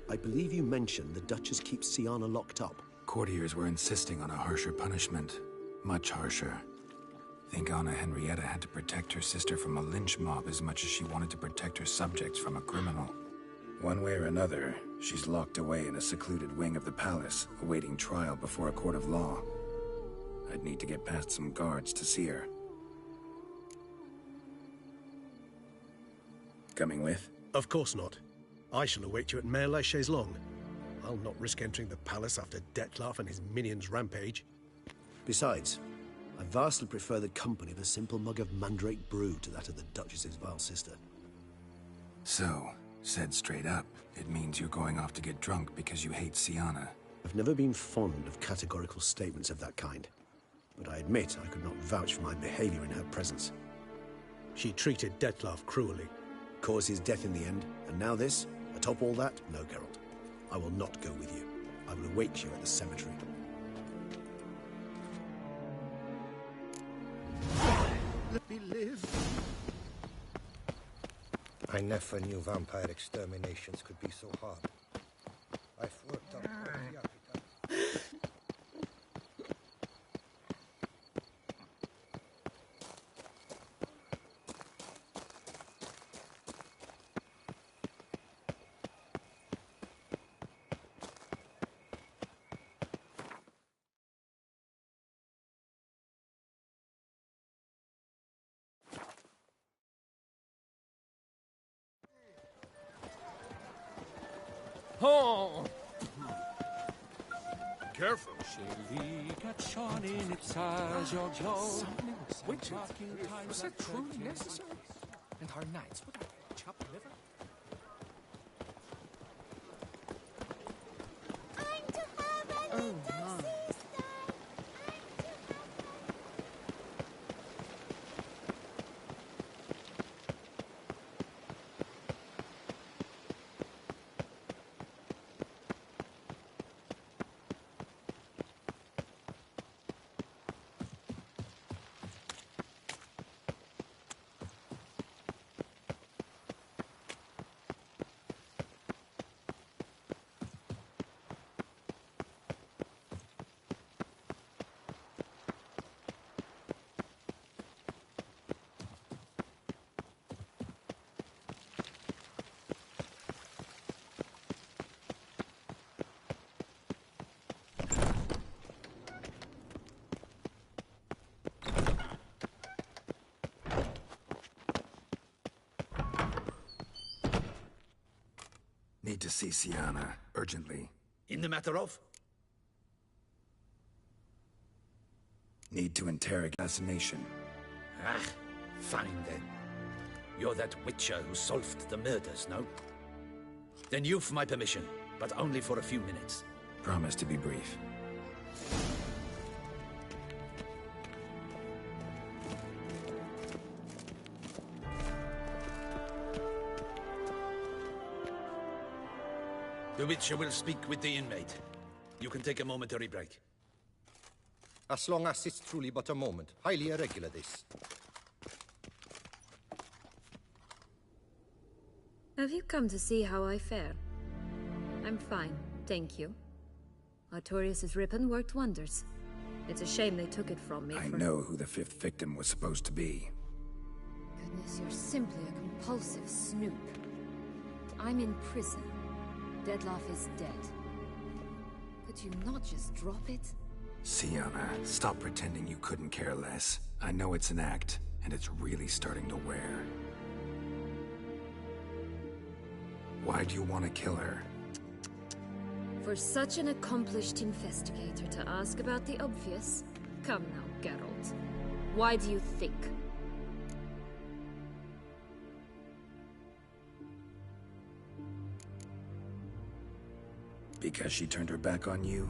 I believe you mentioned the Duchess keeps Siana locked up. Courtiers were insisting on a harsher punishment. Much harsher. Think Anna Henrietta had to protect her sister from a lynch mob as much as she wanted to protect her subjects from a criminal. One way or another, she's locked away in a secluded wing of the palace, awaiting trial before a court of law. I'd need to get past some guards to see her. Coming with? Of course not. I shall await you at Mare la Chaise-Longue. I'll not risk entering the palace after Detloff and his minions rampage. Besides, I vastly prefer the company of a simple mug of mandrake brew to that of the Duchess's vile sister. So, said straight up, it means you're going off to get drunk because you hate Siana. I've never been fond of categorical statements of that kind, but I admit I could not vouch for my behavior in her presence. She treated Detloff cruelly, caused his death in the end, and now this? Atop all that? No, Geralt. I will not go with you. I will await you at the cemetery. Let me live. I never knew vampire exterminations could be so hard. I've worked out all the Oh! Careful. Witches? Was that truly necessary? And our knights would have chopped liver? Oh, my. Need to see Siana, urgently. In the matter of? Need to interrogate assassination. Ah, fine then. You're that witcher who solved the murders, no? Then you've my permission, but only for a few minutes. Promise to be brief. The witcher will speak with the inmate. You can take a momentary break. As long as it's truly but a moment. Highly irregular, this. Have you come to see how I fare? I'm fine, thank you. Artorius' ribbon worked wonders. It's a shame they took it from me. I know who the fifth victim was supposed to be. Goodness, you're simply a compulsive snoop. I'm in prison. Deadloff is dead. Could you not just drop it? Siana, stop pretending you couldn't care less. I know it's an act, and it's really starting to wear. Why do you want to kill her? For such an accomplished investigator to ask about the obvious? Come now, Geralt. Why do you think? Because she turned her back on you,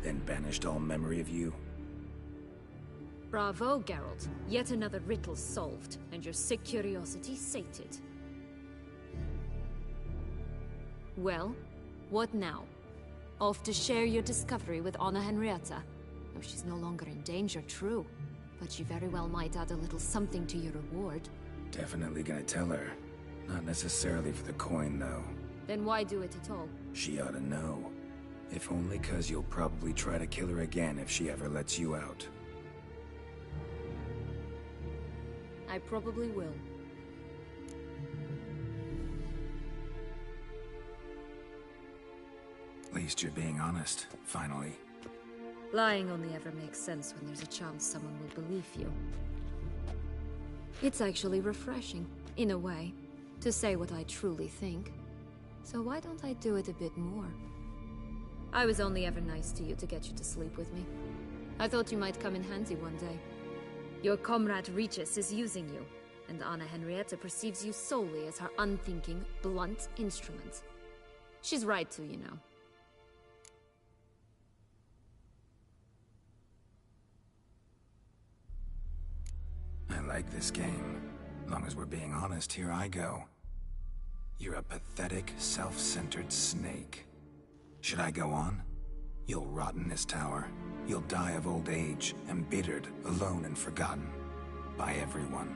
then banished all memory of you? Bravo, Geralt. Yet another riddle solved, and your sick curiosity sated. Well, what now? Off to share your discovery with Anna Henrietta? Oh, she's no longer in danger, true. But she very well might add a little something to your reward. Definitely gonna tell her. Not necessarily for the coin, though. Then why do it at all? She ought to know. If only 'cause you'll probably try to kill her again if she ever lets you out. I probably will. At least you're being honest, finally. Lying only ever makes sense when there's a chance someone will believe you. It's actually refreshing, in a way, to say what I truly think. So why don't I do it a bit more? I was only ever nice to you to get you to sleep with me. I thought you might come in handy one day. Your comrade Regis is using you, and Anna Henrietta perceives you solely as her unthinking, blunt instrument. She's right to, you know. I like this game. Long as we're being honest, here I go. You're a pathetic, self-centered snake. Should I go on? You'll rot in this tower. You'll die of old age, embittered, alone and forgotten. By everyone.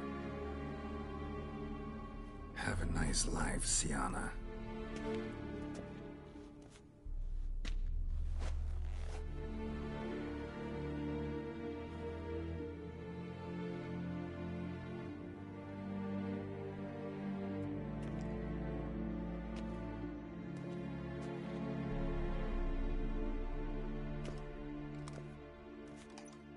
Have a nice life, Siana.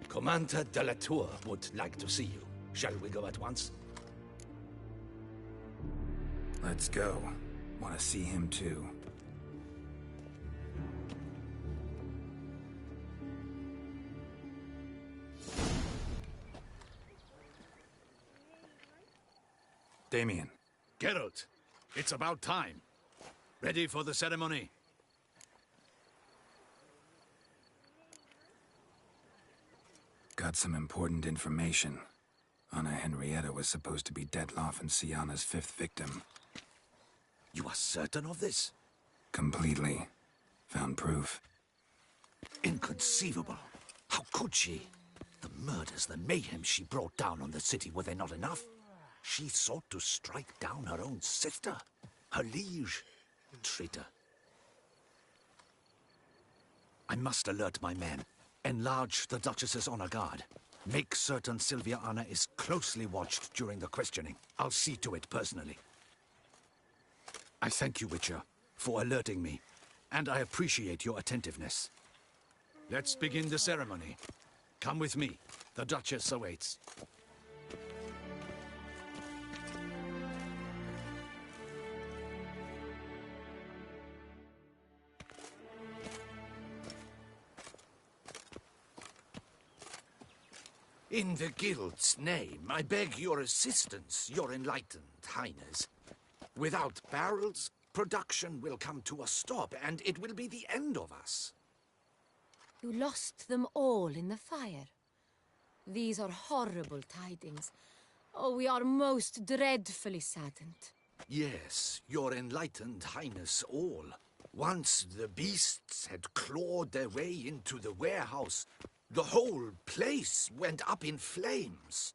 Commander de la Tour would like to see you. Shall we go at once? Let's go. Want to see him too. Damien. Geralt, it's about time. Ready for the ceremony? Got some important information. Anna Henrietta was supposed to be Detloff and Syanna's 5th victim. You are certain of this? Completely. Found proof. Inconceivable. How could she? The murders, the mayhem she brought down on the city, were they not enough? She sought to strike down her own sister, her liege. Traitor. I must alert my men. Enlarge the Duchess's honor guard. Make certain Sylvia Anna is closely watched during the questioning. I'll see to it personally. I thank you, Witcher, for alerting me, and I appreciate your attentiveness. Let's begin the ceremony. Come with me. The Duchess awaits. In the Guild's name, I beg your assistance, your enlightened highness. Without barrels, production will come to a stop, and it will be the end of us. You lost them all in the fire. These are horrible tidings. Oh, we are most dreadfully saddened. Yes, your enlightened highness all. Once the beasts had clawed their way into the warehouse, the whole place went up in flames.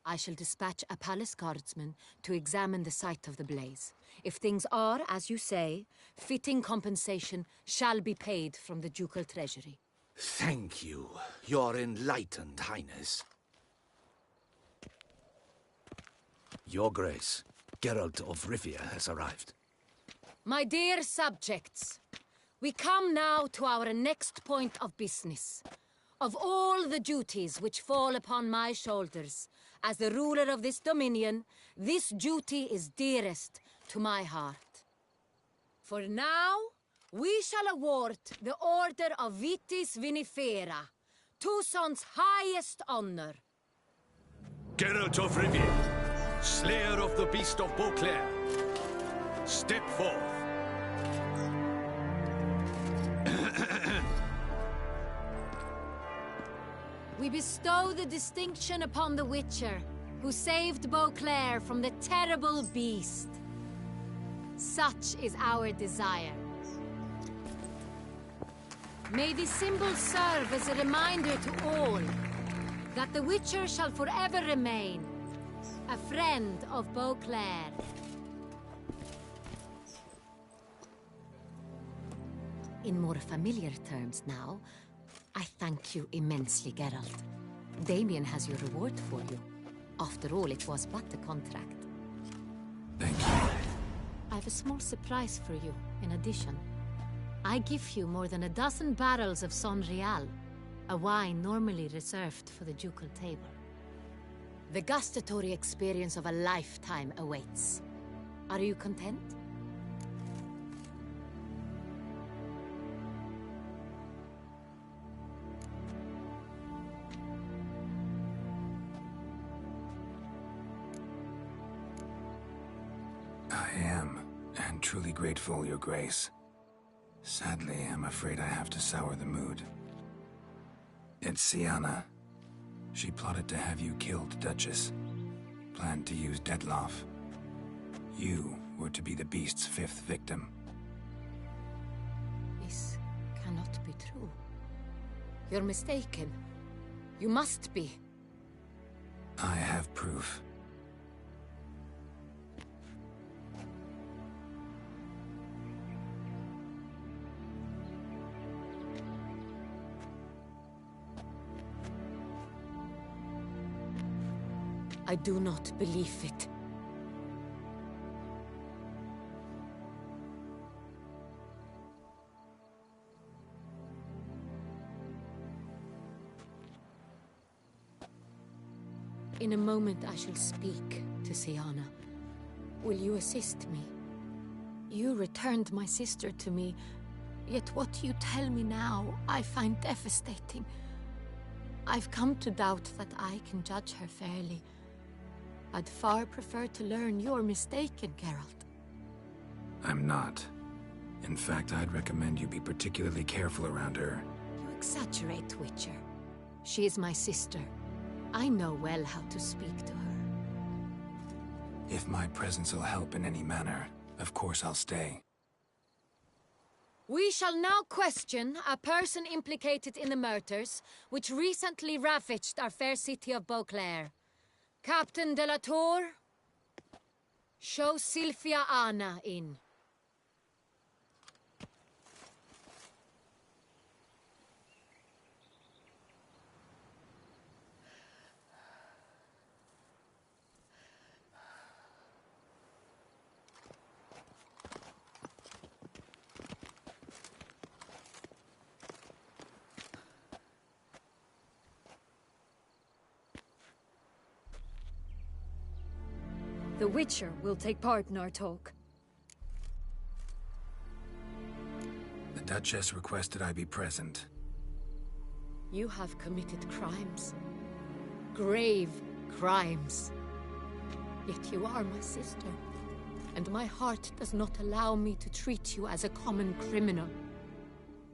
I shall dispatch a palace guardsman to examine the site of the blaze. If things are, as you say, fitting compensation shall be paid from the ducal treasury. Thank you, your enlightened highness. Your Grace, Geralt of Rivia has arrived. My dear subjects, we come now to our next point of business. Of all the duties which fall upon my shoulders, as the ruler of this dominion, this duty is dearest to my heart. For now, we shall award the Order of Vitis Vinifera, Tucson's highest honor. Geralt of Rivia, slayer of the beast of Beauclair, step forth. We bestow the distinction upon the Witcher, who saved Beauclair from the terrible beast. Such is our desire. May this symbol serve as a reminder to all that the Witcher shall forever remain a friend of Beauclair. In more familiar terms now, I thank you immensely, Geralt. Damien has your reward for you. After all, it was but a contract. Thank you. I have a small surprise for you, in addition. I give you more than a dozen barrels of Son Real, a wine normally reserved for the ducal table. The gustatory experience of a lifetime awaits. Are you content? I am, and truly grateful, Your Grace. Sadly, I'm afraid I have to sour the mood. It's Syanna. She plotted to have you killed, Duchess. Planned to use Detloff. You were to be the beast's 5th victim. This cannot be true. You're mistaken. You must be. I have proof. I do not believe it. In a moment I shall speak to Syanna. Will you assist me? You returned my sister to me, yet what you tell me now I find devastating. I've come to doubt that I can judge her fairly. I'd far prefer to learn you're mistaken, Geralt. I'm not. In fact, I'd recommend you be particularly careful around her. You exaggerate, Witcher. She is my sister. I know well how to speak to her. If my presence will help in any manner, of course I'll stay. We shall now question a person implicated in the murders which recently ravaged our fair city of Beauclair. Captain de la Tour, show Sylvia Anna in. The Witcher will take part in our talk. The Duchess requested I be present. You have committed crimes. Grave crimes. Yet you are my sister, and my heart does not allow me to treat you as a common criminal.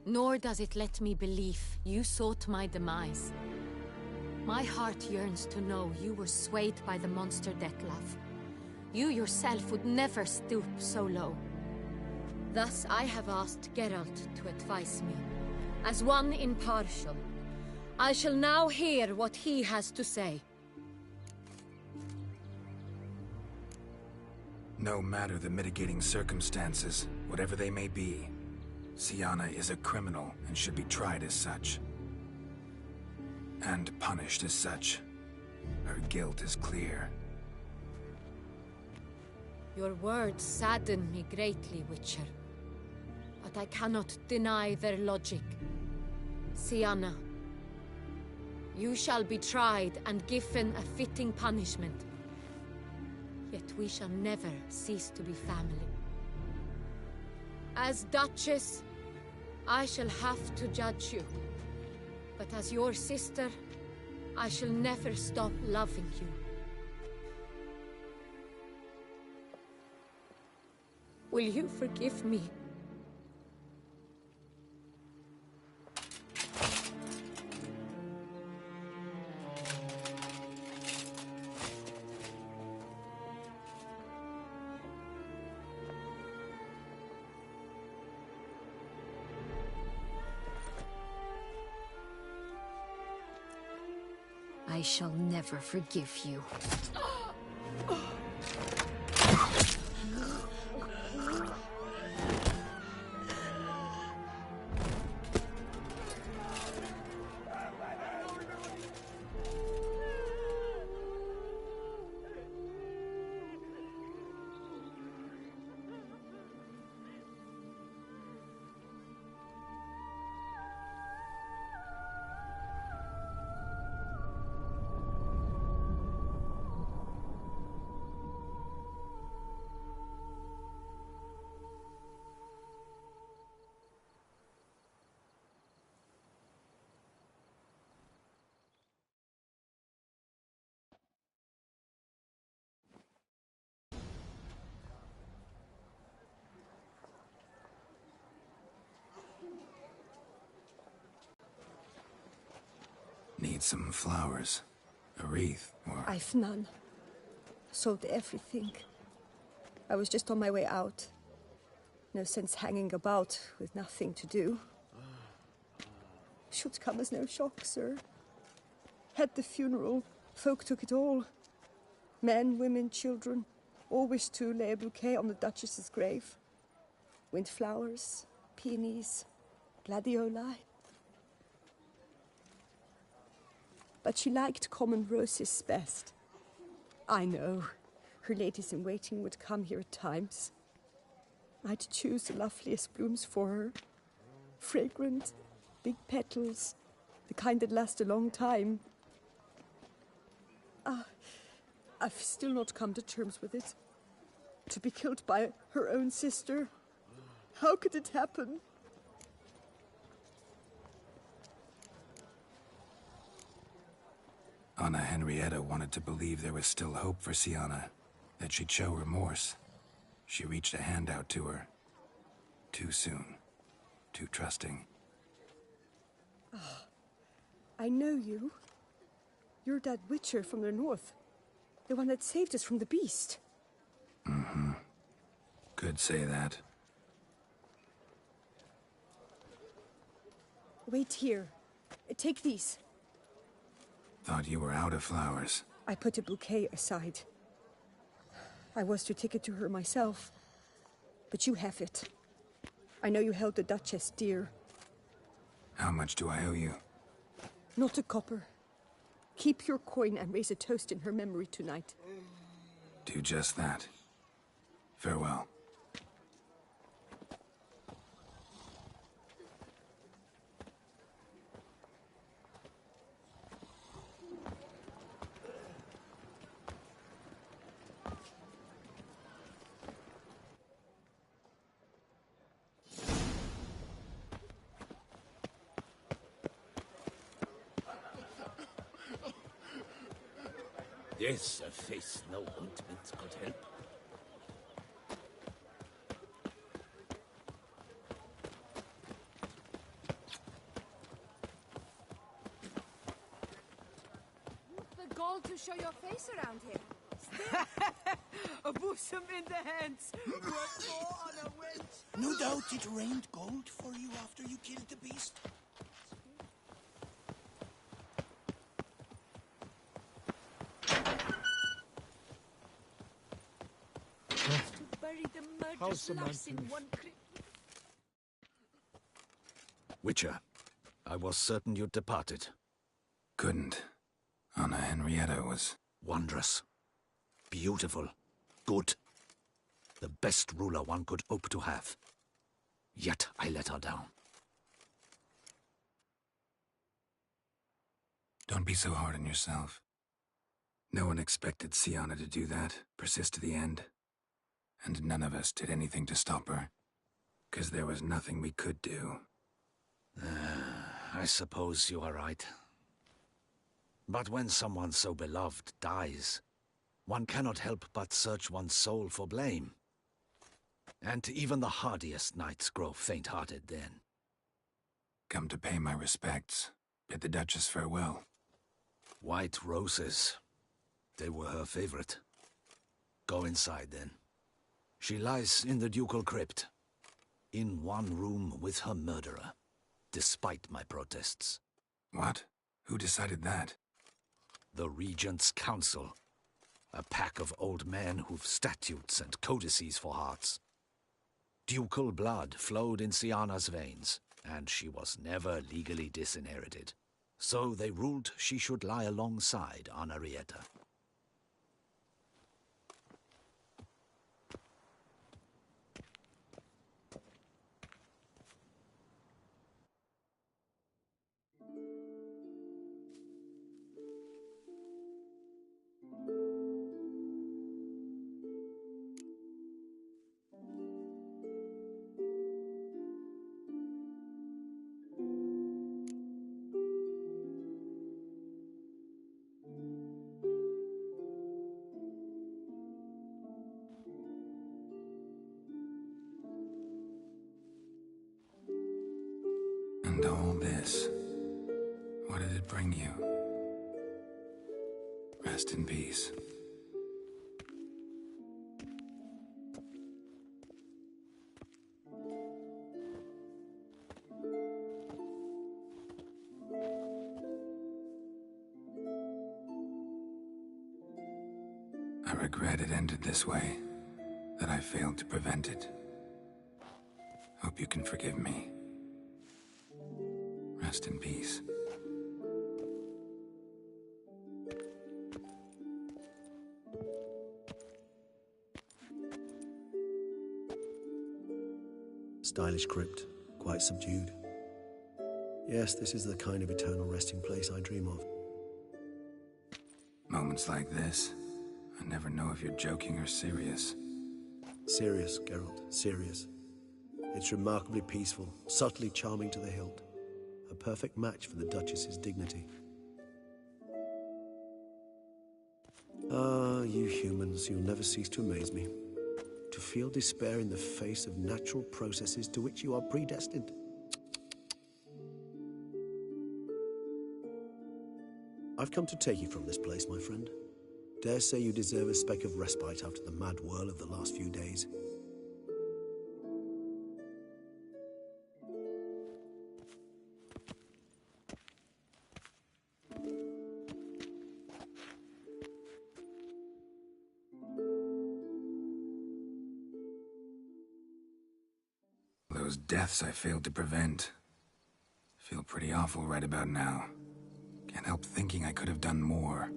Nor does it let me believe you sought my demise. My heart yearns to know you were swayed by the monster Dettlaff. You yourself would never stoop so low. Thus I have asked Geralt to advise me. As one impartial, I shall now hear what he has to say. No matter the mitigating circumstances, whatever they may be, Syanna is a criminal and should be tried as such. And punished as such. Her guilt is clear. Your words sadden me greatly, Witcher. But I cannot deny their logic. Syanna, you shall be tried and given a fitting punishment. Yet we shall never cease to be family. As Duchess, I shall have to judge you. But as your sister, I shall never stop loving you. Will you forgive me? I shall never forgive you. Need some flowers. A wreath, or... I've none. Sold everything. I was just on my way out. No sense hanging about with nothing to do. Should come as no shock, sir. Had the funeral, folk took it all. Men, women, children, all wished to lay a bouquet on the Duchess's grave. Windflowers, peonies, gladioli. But she liked common roses best. I know, her ladies-in-waiting would come here at times. I'd choose the loveliest blooms for her. Fragrant, big petals, the kind that last a long time. I've still not come to terms with it. To be killed by her own sister. How could it happen? Anna Henrietta wanted to believe there was still hope for Sienna, that she'd show remorse. She reached a hand out to her. Too soon. Too trusting. Oh, I know you. You're that witcher from the north. The one that saved us from the beast. Mm-hmm. Could say that. Wait here. Take these. Thought you were out of flowers. I put a bouquet aside. I was to take it to her myself. But you have it. I know you held the Duchess dear. How much do I owe you? Not a copper. Keep your coin and raise a toast in her memory tonight. Do just that. Farewell. Yes, a face no ointment could help. The gold to show your face around here. A bosom in the hands. What more on a wench? No doubt it rained gold for you after you killed the beast. To bury the murderous lass in one crypt. Witcher, I was certain you'd departed. Couldn't. Anna Henrietta was... wondrous. Beautiful. Good. The best ruler one could hope to have. Yet I let her down. Don't be so hard on yourself. No one expected Sienna to do that, persist to the end. And none of us did anything to stop her. 'Cause there was nothing we could do. I suppose you are right. But when someone so beloved dies, one cannot help but search one's soul for blame. And even the hardiest knights grow faint-hearted then. Come to pay my respects. Bid the Duchess farewell. White roses. They were her favorite. Go inside then. She lies in the ducal crypt. In one room with her murderer. Despite my protests. What? Who decided that? The Regent's Council. A pack of old men who've statutes and codices for hearts. Ducal blood flowed in Sienna's veins, and she was never legally disinherited. So they ruled she should lie alongside Henrietta. And all this, what did it bring you? Rest in peace. I regret it ended this way, that I failed to prevent it. Hope you can forgive me. Rest in peace. Stylish crypt, quite subdued. Yes, this is the kind of eternal resting place I dream of. Moments like this, I never know if you're joking or serious. Serious, Geralt, serious. It's remarkably peaceful, subtly charming to the hilt. A perfect match for the Duchess's dignity. humans, you'll never cease to amaze me. To feel despair in the face of natural processes to which you are predestined. I've come to take you from this place, my friend. Dare say you deserve a speck of respite after the mad whirl of the last few days. Those deaths I failed to prevent. Feel pretty awful right about now. Can't help thinking I could have done more.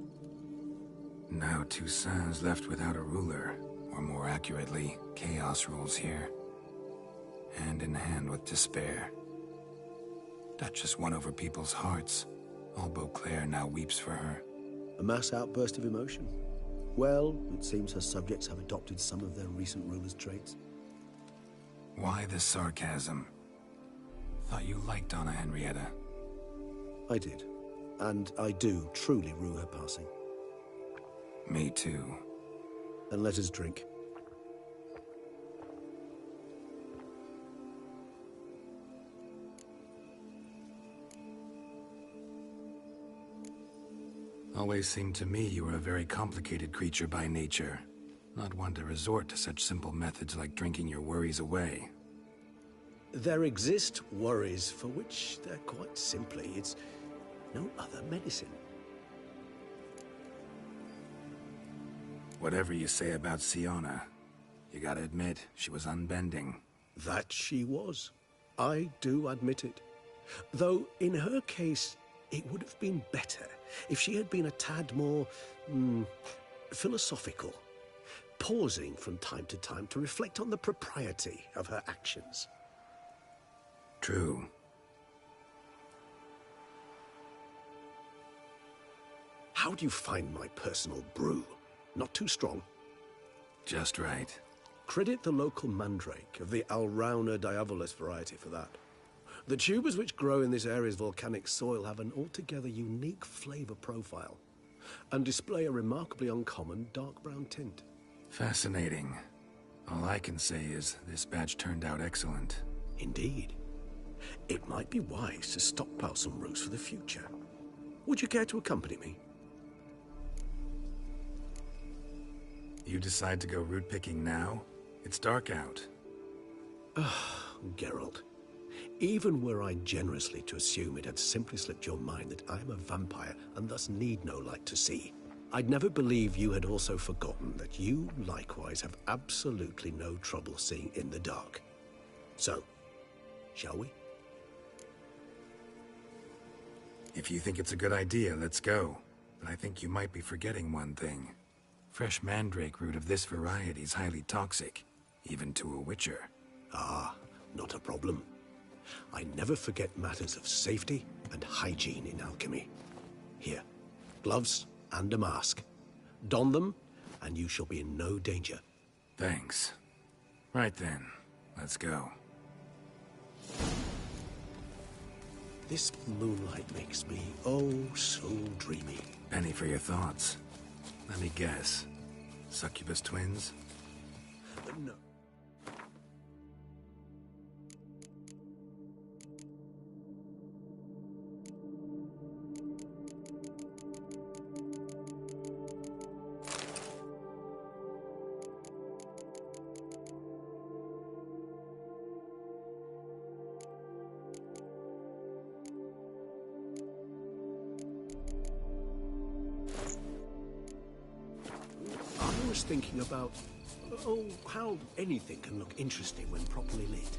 Now Toussaint's left without a ruler, or more accurately, chaos rules here. Hand in hand with despair. Duchess won over people's hearts. All Beauclair now weeps for her. A mass outburst of emotion. Well, it seems her subjects have adopted some of their recent ruler's traits. Why the sarcasm? Thought you liked Donna Henrietta. I did. And I do truly rue her passing. Me too. Then let us drink. Always seemed to me you were a very complicated creature by nature. Not one to resort to such simple methods like drinking your worries away. There exist worries for which they're quite simply, it's no other medicine. Whatever you say about Siona, you gotta admit, she was unbending. That she was. I do admit it. Though, in her case, it would have been better if she had been a tad more, philosophical, pausing from time to time to reflect on the propriety of her actions. True. How do you find my personal brew? Not too strong? Just right. Credit the local mandrake of the Alrauna diabolus variety for that. The tubers which grow in this area's volcanic soil have an altogether unique flavor profile and display a remarkably uncommon dark brown tint. Fascinating. All I can say is this batch turned out excellent. Indeed. It might be wise to stockpile some roots for the future. Would you care to accompany me? You decide to go root picking now? It's dark out. Geralt. Even were I generously to assume it had simply slipped your mind that I am a vampire and thus need no light to see, I'd never believe you had also forgotten that you likewise have absolutely no trouble seeing in the dark. So, shall we? If you think it's a good idea, let's go. But I think you might be forgetting one thing. Fresh mandrake root of this variety is highly toxic, even to a witcher. Ah, not a problem. I never forget matters of safety and hygiene in alchemy. Here, gloves and a mask. Don them, and you shall be in no danger. Thanks. Right then, let's go. This moonlight makes me, oh, so dreamy. Penny for your thoughts. Let me guess. Succubus twins? No. I was thinking about, how anything can look interesting when properly lit.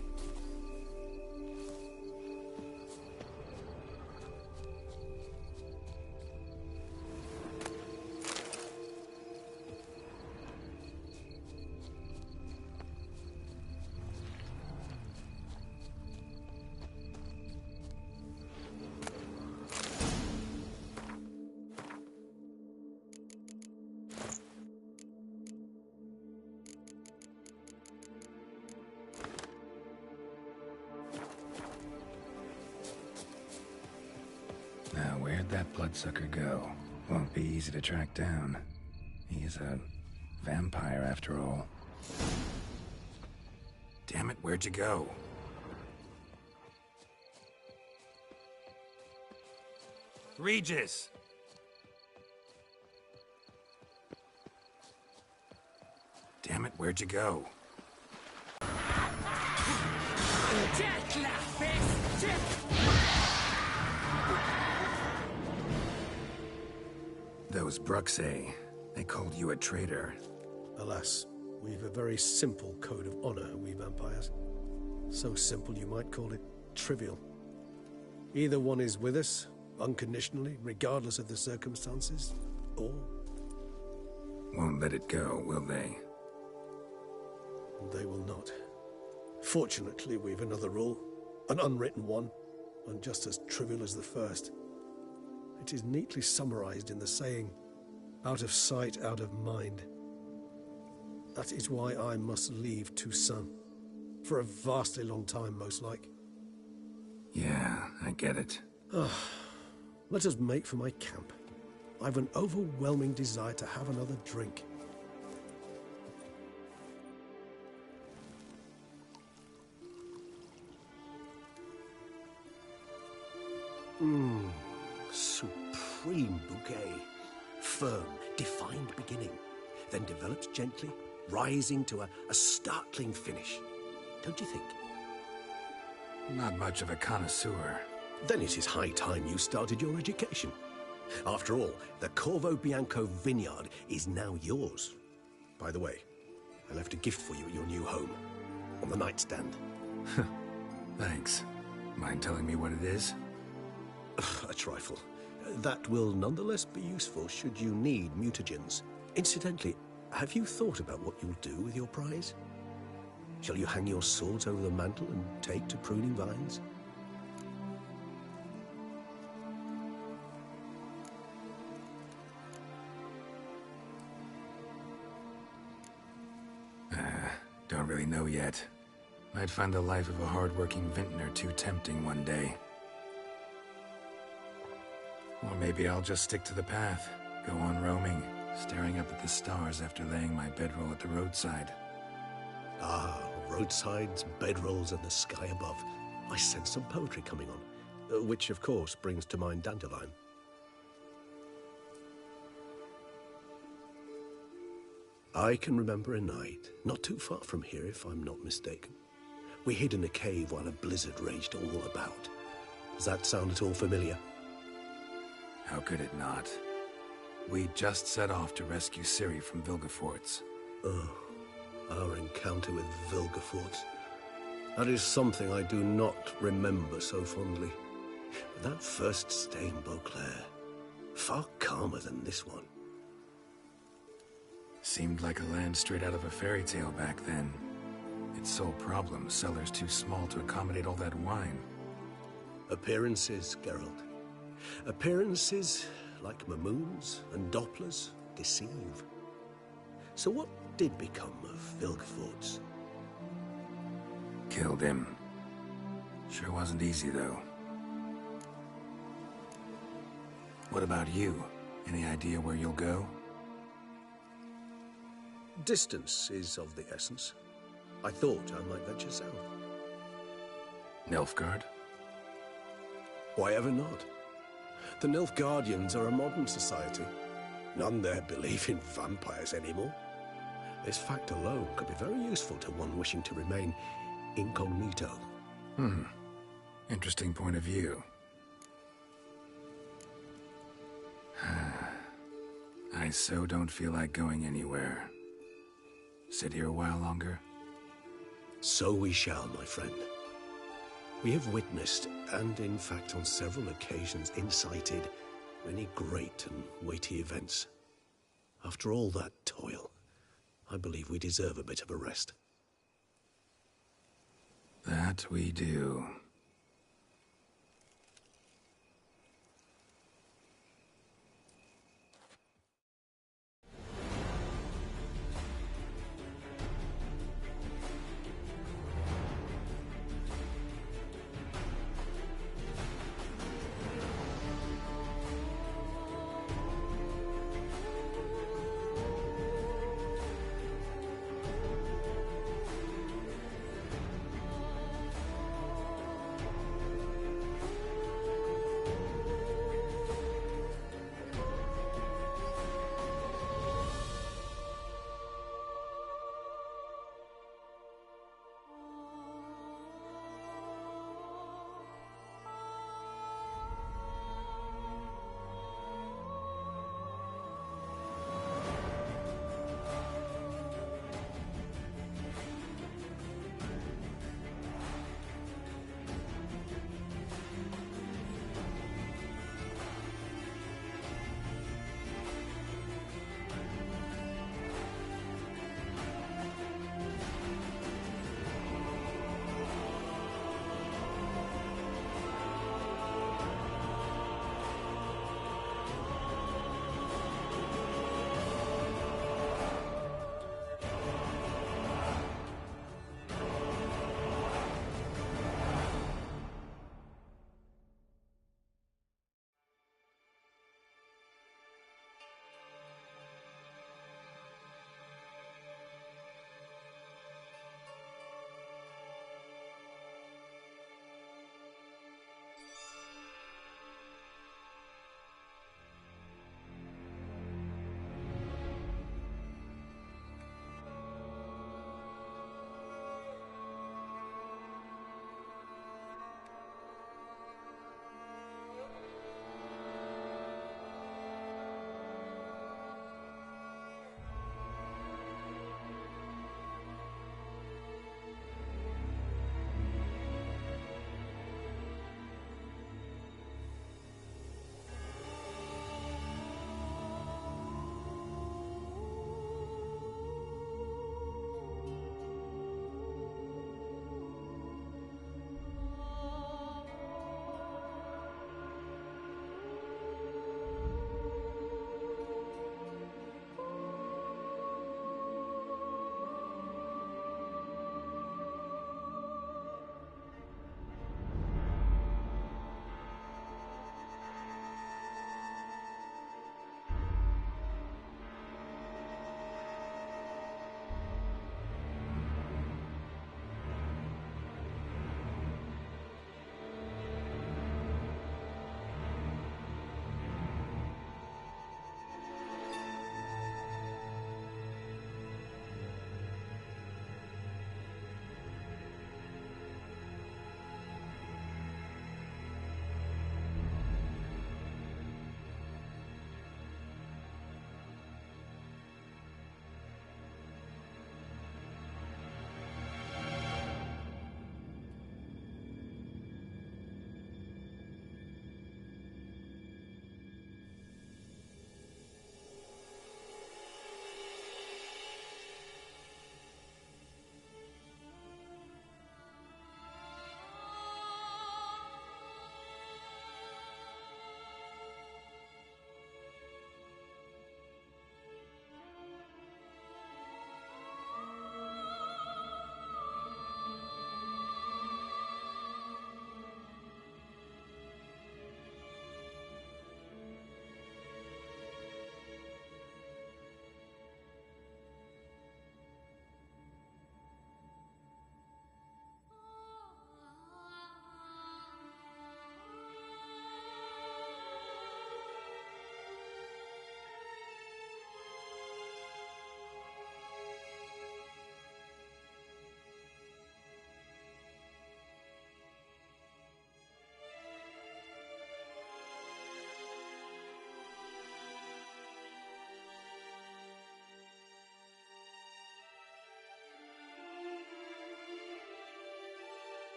Now, where'd that bloodsucker go? Won't be easy to track down. He's a Vampire, after all. Damn it, where'd you go? Regis! Damn it, where'd you go? Those Bruxay, they called you a traitor. Alas, we've a very simple code of honor, we vampires. So simple you might call it trivial. Either one is with us, unconditionally, regardless of the circumstances, or... Won't let it go, will they? They will not. Fortunately, we've another rule, an unwritten one, and just as trivial as the first. It is neatly summarized in the saying, out of sight, out of mind. That is why I must leave Toussaint. For a vastly long time, most like. Yeah, I get it. Let us make for my camp. I've an overwhelming desire to have another drink. Supreme bouquet. Firm, defined beginning, then develops gently, rising to a startling finish. Don't you think? Not much of a connoisseur. Then it is high time you started your education. After all, the Corvo Bianco vineyard is now yours. By the way, I left a gift for you at your new home, on the nightstand. Thanks. Mind telling me what it is? A trifle. That will nonetheless be useful should you need mutagens. Incidentally, have you thought about what you'll do with your prize? Shall you hang your swords over the mantle and take to pruning vines? Don't really know yet. Might find the life of a hard-working vintner too tempting one day. Or maybe I'll just stick to the path, go on roaming, staring up at the stars after laying my bedroll at the roadside. Ah, roadsides, bedrolls, and the sky above. I sense some poetry coming on, which of course brings to mind Dandelion. I can remember a night, not too far from here if I'm not mistaken. We hid in a cave while a blizzard raged all about. Does that sound at all familiar? How could it not? We just set off to rescue Ciri from Vilgefortz. Oh, our encounter with Vilgefortz. That is something I do not remember so fondly. That first stay in Beauclair, far calmer than this one. Seemed like a land straight out of a fairy tale back then. Its sole problem, cellars too small to accommodate all that wine. Appearances, Geralt. Appearances, like Mamoons and Dopplers, deceive. So what did become of Vilgefortz? Killed him. Sure wasn't easy, though. What about you? Any idea where you'll go? Distance is of the essence. I thought I might venture south. Nilfgaard? Why ever not? The Nilfgaardians are a modern society. None there believe in vampires anymore. This fact alone could be very useful to one wishing to remain incognito. Interesting point of view. I so don't feel like going anywhere. Sit here a while longer? So we shall, my friend. We have witnessed, and in fact on several occasions incited, many great and weighty events. After all that toil, I believe we deserve a bit of a rest. That we do.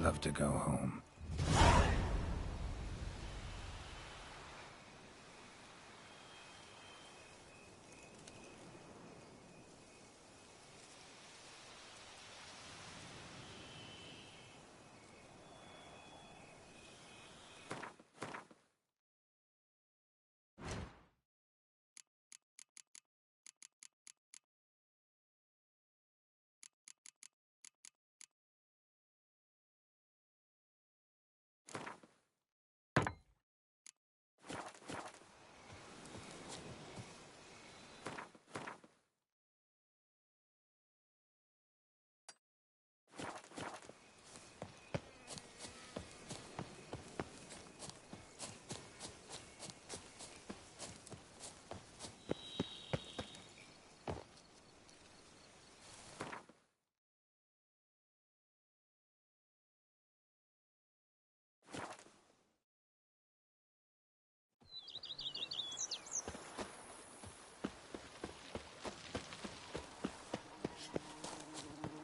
love to go home.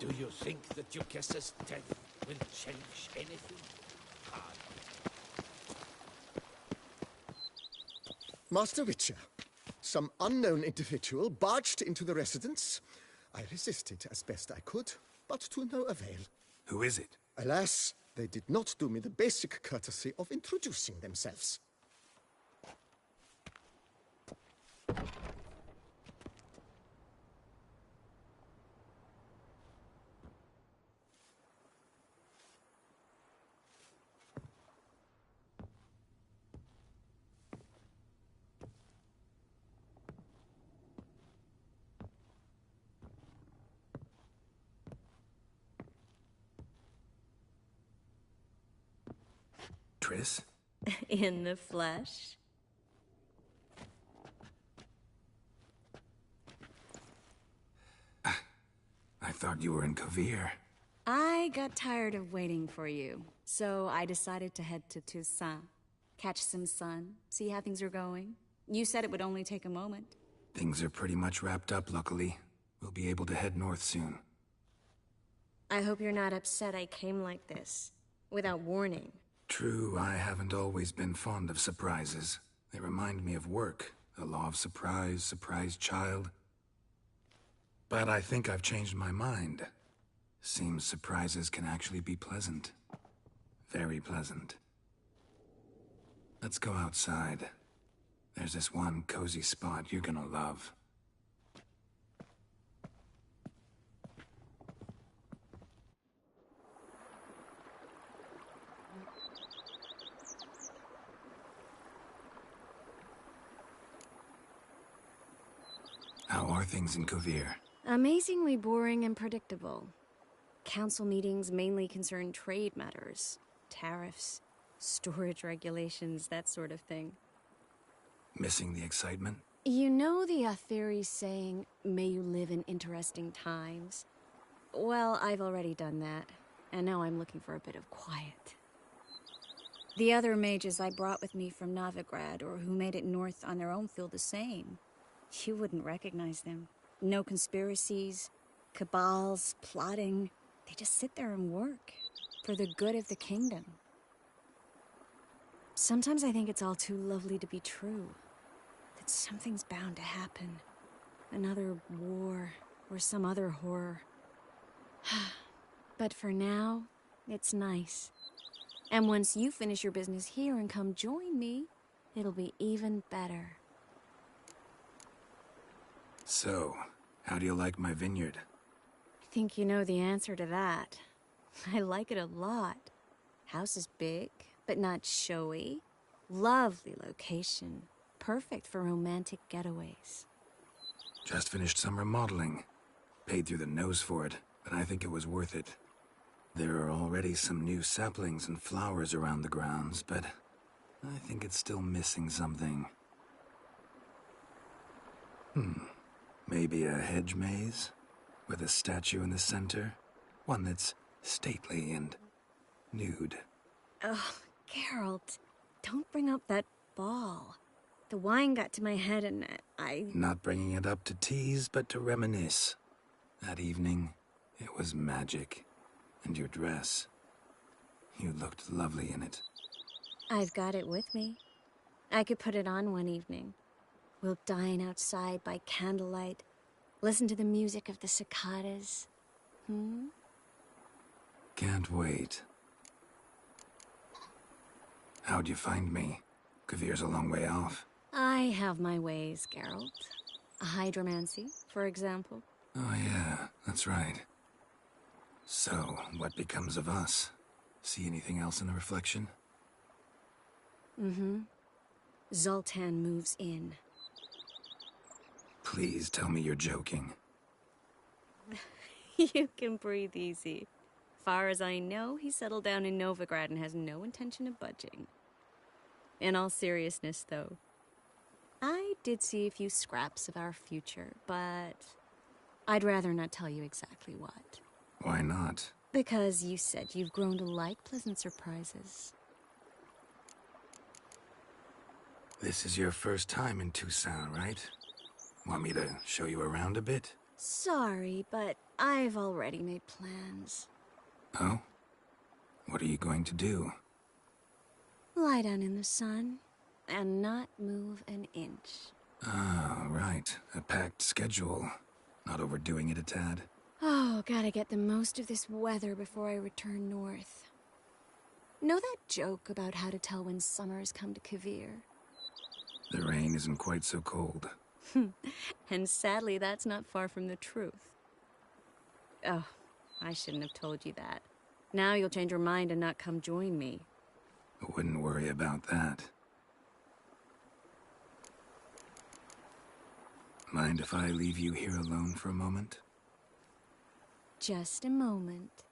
Do you think that your guess's death will change anything? Master Witcher, some unknown individual barged into the residence. I resisted as best I could, but to no avail. Who is it? Alas, they did not do me the basic courtesy of introducing themselves. Triss? In the flesh? I thought you were in Kavir. I got tired of waiting for you, so I decided to head to Toussaint. Catch some sun, see how things are going. You said it would only take a moment. Things are pretty much wrapped up, luckily. We'll be able to head north soon. I hope you're not upset I came like this, without warning. True, I haven't always been fond of surprises. They remind me of work. The law of surprise, surprise child. But I think I've changed my mind. Seems surprises can actually be pleasant. Very pleasant. Let's go outside. There's this one cozy spot you're gonna love. How are things in Kavir? Amazingly boring and predictable. Council meetings mainly concern trade matters, tariffs, storage regulations, that sort of thing. Missing the excitement? You know the Aetheri's saying, may you live in interesting times? Well, I've already done that, and now I'm looking for a bit of quiet. The other mages I brought with me from Novigrad, or who made it north on their own, feel the same. You wouldn't recognize them. No conspiracies, cabals, plotting. They just sit there and work, for the good of the kingdom. Sometimes I think it's all too lovely to be true. That something's bound to happen. Another war, or some other horror. But for now, it's nice. And once you finish your business here and come join me, it'll be even better. So, how do you like my vineyard? I think you know the answer to that. I like it a lot. House is big, but not showy. Lovely location. Perfect for romantic getaways. Just finished some remodeling. Paid through the nose for it, but I think it was worth it. There are already some new saplings and flowers around the grounds, but I think it's still missing something. Maybe a hedge maze? With a statue in the center? One that's stately and nude. Oh, Geralt, don't bring up that ball. The wine got to my head and I... Not bringing it up to tease, but to reminisce. That evening, it was magic. And your dress. You looked lovely in it. I've got it with me. I could put it on one evening. We'll dine outside by candlelight, listen to the music of the cicadas. Can't wait. How'd you find me? Kavir's a long way off. I have my ways, Geralt. Hydromancy, for example. Oh yeah, that's right. So, what becomes of us? See anything else in the reflection? Zoltan moves in. Please tell me you're joking. You can breathe easy. Far as I know, he settled down in Novigrad and has no intention of budging. In all seriousness, though, I did see a few scraps of our future, but I'd rather not tell you exactly what. Why not? Because you said you've grown to like pleasant surprises. This is your first time in Toussaint, right? Want me to show you around a bit? Sorry, but I've already made plans. Oh? What are you going to do? Lie down in the sun and not move an inch. Ah, right. A packed schedule. Not overdoing it a tad. Oh, gotta get the most of this weather before I return north. Know that joke about how to tell when summer's come to Kavir? The rain isn't quite so cold. And sadly, that's not far from the truth. Oh, I shouldn't have told you that. Now you'll change your mind and not come join me. I wouldn't worry about that. Mind if I leave you here alone for a moment? Just a moment.